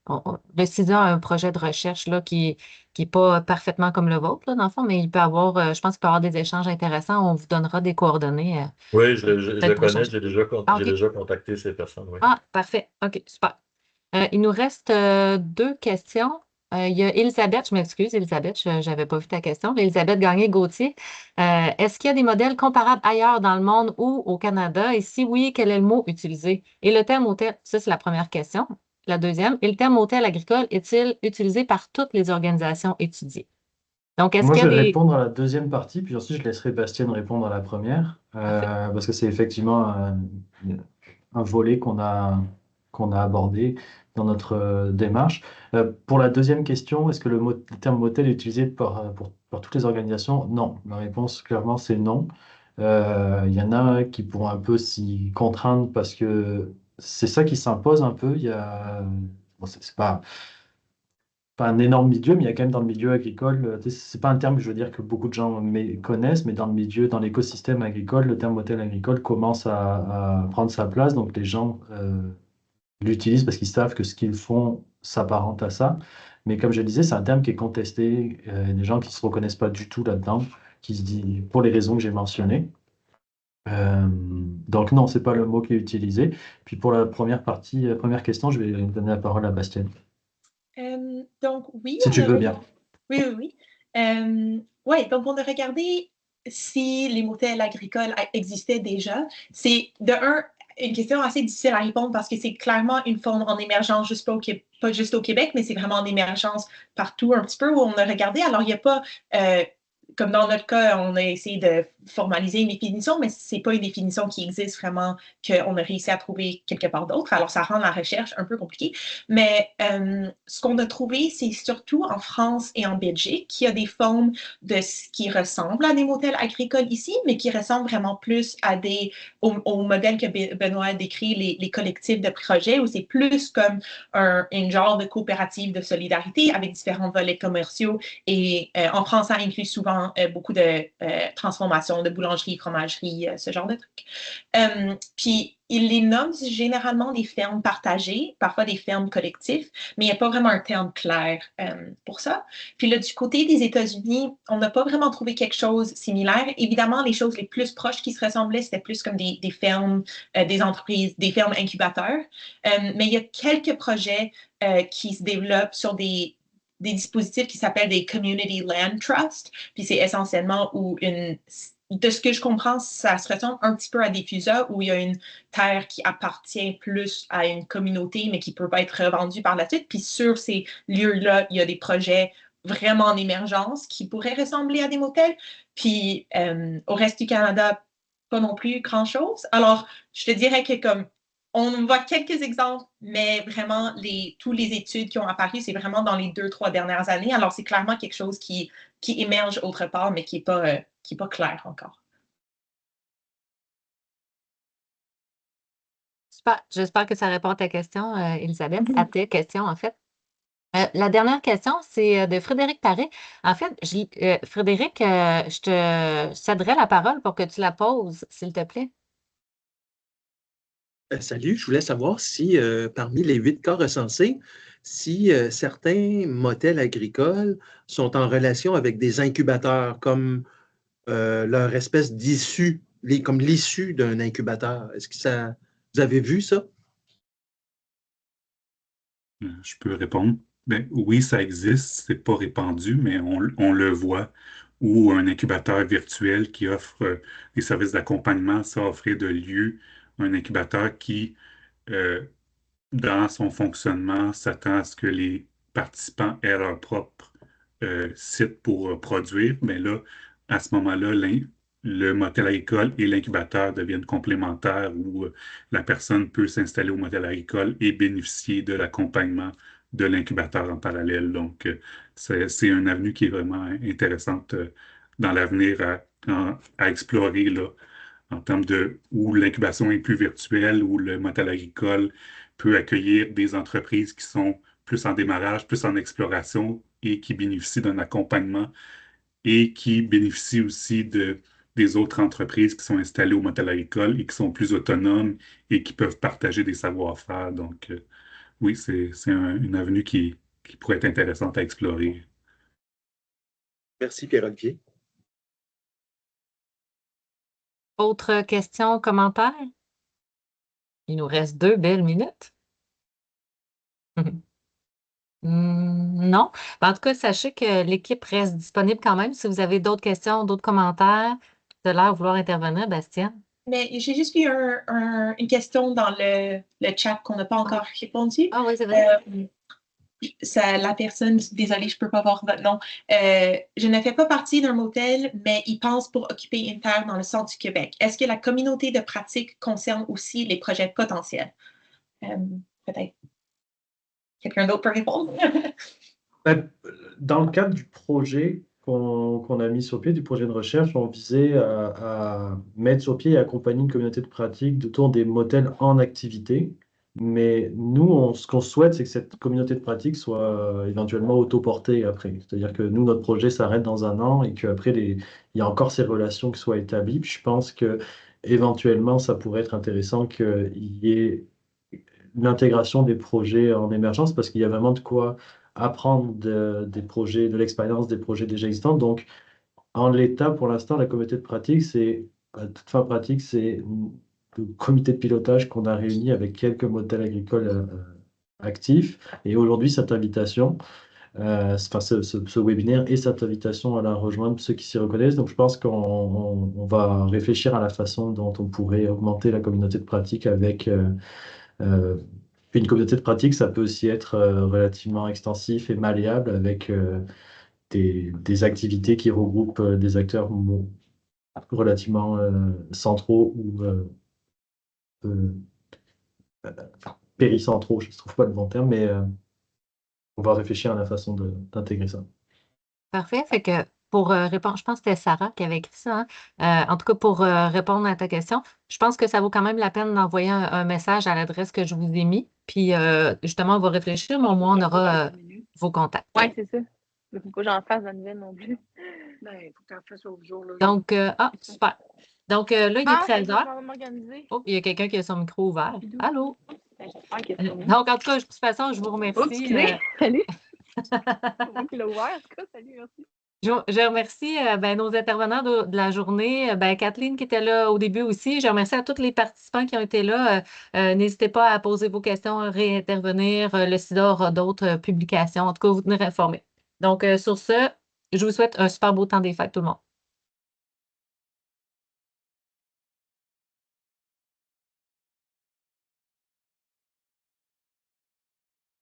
Le CISA a un projet de recherche là, qui n'est pas parfaitement comme le vôtre, là, dans le fond, mais il peut avoir, je pense qu'il peut y avoir des échanges intéressants. On vous donnera des coordonnées. Oui, je le peut-être pour connais, échanger. j'ai déjà contacté ces personnes, oui. Ah, parfait. OK, super. Il nous reste 2 questions. Il y a Elisabeth, je m'excuse, Elisabeth, je n'avais pas vu ta question. Elisabeth Gagné-Gauthier. Est-ce qu'il y a des modèles comparables ailleurs dans le monde ou au Canada? Et si oui, quel est le mot utilisé? Et le terme hôtel, ça c'est la première question. La deuxième, et le terme hôtel agricole est-il utilisé par toutes les organisations étudiées? Donc, est-ce Moi, qu'il y je a vais des... répondre à la deuxième partie, puis ensuite je laisserai Bastien répondre à la première, parce que c'est effectivement un volet qu'on a abordé dans notre démarche. Pour la deuxième question, est-ce que le terme motel est utilisé par toutes les organisations? Non. La réponse, clairement, c'est non. Il y en a qui pourront un peu s'y contraindre parce que c'est ça qui s'impose un peu. Bon, c'est pas un énorme milieu, mais il y a quand même dans le milieu agricole, c'est pas un terme, je veux dire, que beaucoup de gens connaissent, mais dans le milieu, dans l'écosystème agricole, le terme motel agricole commence à prendre sa place. Donc les gens l'utilisent parce qu'ils savent que ce qu'ils font s'apparente à ça. Mais comme je le disais, c'est un terme qui est contesté. Il y a des gens qui ne se reconnaissent pas du tout là-dedans, qui se disent, pour les raisons que j'ai mentionnées. Donc non, c'est pas le mot qui est utilisé. Puis pour la première partie, première question, je vais donner la parole à Bastien. Donc, oui, Si tu le veux bien. Oui, oui, oui. Ouais, donc on a regardé si les motels agricoles existaient déjà. C'est de un, une question assez difficile à répondre parce que c'est clairement une forme en émergence, pas juste au Québec, mais c'est vraiment en émergence partout un petit peu où on a regardé. Alors, il n'y a pas, comme dans notre cas, on a essayé de formaliser une définition, mais ce n'est pas une définition qui existe vraiment, qu'on a réussi à trouver quelque part d'autre. Alors, ça rend la recherche un peu compliquée. Mais ce qu'on a trouvé, c'est surtout en France et en Belgique qu'il y a des formes de ce qui ressemble à des motels agricoles ici, mais qui ressemblent vraiment plus à au modèle que Benoît a décrit, les collectifs de projets, où c'est plus comme une genre de coopérative de solidarité avec différents volets commerciaux. Et en France, ça inclut souvent beaucoup de transformations de boulangerie, fromagerie, ce genre de trucs. Puis, ils les nomment généralement des fermes partagées, parfois des fermes collectives, mais il n'y a pas vraiment un terme clair pour ça. Puis là, du côté des États-Unis, on n'a pas vraiment trouvé quelque chose de similaire. Évidemment, les choses les plus proches qui se ressemblaient, c'était plus comme des fermes, des entreprises, des fermes incubateurs. Mais il y a quelques projets qui se développent sur des dispositifs qui s'appellent des Community Land Trust. Puis c'est essentiellement où de ce que je comprends, ça se ressemble un petit peu à des FUSA où il y a une terre qui appartient plus à une communauté, mais qui peut pas être revendue par la suite. Puis sur ces lieux-là, il y a des projets vraiment en émergence qui pourraient ressembler à des motels. Puis au reste du Canada, pas non plus grand-chose. Alors, je te dirais que comme on voit quelques exemples, mais vraiment, tous les études qui ont apparu, c'est vraiment dans les 2-3 dernières années. Alors, c'est clairement quelque chose qui émerge autre part, mais qui n'est pas clair encore. Super. J'espère que ça répond à ta question, Elisabeth, à tes questions, en fait. La dernière question, c'est de Frédéric Paré. En fait, Frédéric, je te céderai la parole pour que tu la poses, s'il te plaît. Salut, je voulais savoir si parmi les 8 cas recensés, si certains motels agricoles sont en relation avec des incubateurs, comme leur espèce d'issue, comme l'issue d'un incubateur. Est-ce que vous avez vu ça? Je peux répondre. Ben, oui, ça existe, c'est pas répandu, mais on le voit. Ou un incubateur virtuel qui offre des services d'accompagnement, ça offrait de lieu un incubateur qui, dans son fonctionnement, s'attend à ce que les participants aient leur propre site pour produire. Mais là, à ce moment-là, le motel agricole et l'incubateur deviennent complémentaires où la personne peut s'installer au motel agricole et bénéficier de l'accompagnement de l'incubateur en parallèle. Donc, c'est une avenue qui est vraiment intéressante dans l'avenir à explorer là, en termes de où l'incubation est plus virtuelle, où le motel agricole peut accueillir des entreprises qui sont plus en démarrage, plus en exploration et qui bénéficient d'un accompagnement et qui bénéficient aussi des autres entreprises qui sont installées au motel agricole et qui sont plus autonomes et qui peuvent partager des savoir-faire. Donc, oui, c'est une avenue qui pourrait être intéressante à explorer. Merci, Pierre-Olivier. Autre question, commentaire? Il nous reste 2 belles minutes. Non. En tout cas, sachez que l'équipe reste disponible quand même. Si vous avez d'autres questions, d'autres commentaires, de l'air vouloir intervenir, Bastien. Mais j'ai juste vu une question dans le chat qu'on n'a pas encore répondu. Ah oui, c'est vrai. La personne, désolée, je ne peux pas voir votre nom, je ne fais pas partie d'un motel, mais il pense pour occuper une terre dans le centre du Québec. Est-ce que la communauté de pratique concerne aussi les projets potentiels? Peut-être. Quelqu'un d'autre peut répondre? Dans le cadre du projet qu'on a mis sur pied, du projet de recherche, on visait à mettre sur pied et accompagner une communauté de pratique autour des motels en activité. Mais nous, ce qu'on souhaite, c'est que cette communauté de pratique soit éventuellement autoportée après. C'est-à-dire que nous, notre projet s'arrête dans un an et qu'après, il y a encore ces relations qui soient établies. Puis je pense que éventuellement, ça pourrait être intéressant qu'il y ait l'intégration des projets en émergence parce qu'il y a vraiment de quoi apprendre des projets, de l'expérience des projets déjà existants. Donc, en l'état, pour l'instant, la communauté de pratique, c'est, à toute fin pratique, c'est le comité de pilotage qu'on a réuni avec quelques modèles agricoles actifs. Et aujourd'hui, cette invitation, enfin, ce webinaire et cette invitation à la rejoindre ceux qui s'y reconnaissent. Donc, je pense qu'on va réfléchir à la façon dont on pourrait augmenter la communauté de pratique avec une communauté de pratique. Ça peut aussi être relativement extensif et malléable avec des activités qui regroupent des acteurs relativement centraux ou enfin, péricentraux, je ne trouve pas le bon terme, mais on va réfléchir à la façon d'intégrer ça. Parfait. Fait que pour répondre, je pense que c'était Sarah qui avait écrit ça, hein. En tout cas, pour répondre à ta question, je pense que ça vaut quand même la peine d'envoyer un message à l'adresse que je vous ai mis. Puis justement, on va réfléchir, mais au moins, on aura vos contacts. Oui, c'est ça. Il ne faut pas que j'en fasse dans la nouvelle non plus. Il faut que tu en fasses au jour. Là, Donc, super. Donc là, il est 13 je heures. vais m'organiser. Oh, il y a quelqu'un qui a son micro ouvert. Allô? J'espère qu'il est terminé. Donc, en tout cas, de toute façon, je vous remercie. Excusez. Salut. C'est moi qui l'ai ouvert, en tout cas. Salut, merci. Je remercie nos intervenants de la journée. Kathleen qui était là au début aussi. Je remercie à tous les participants qui ont été là. N'hésitez pas à poser vos questions, à réintervenir. Le SIDA aura d'autres publications. En tout cas, vous tenir informés. Donc, sur ce, je vous souhaite un super beau temps des fêtes, tout le monde.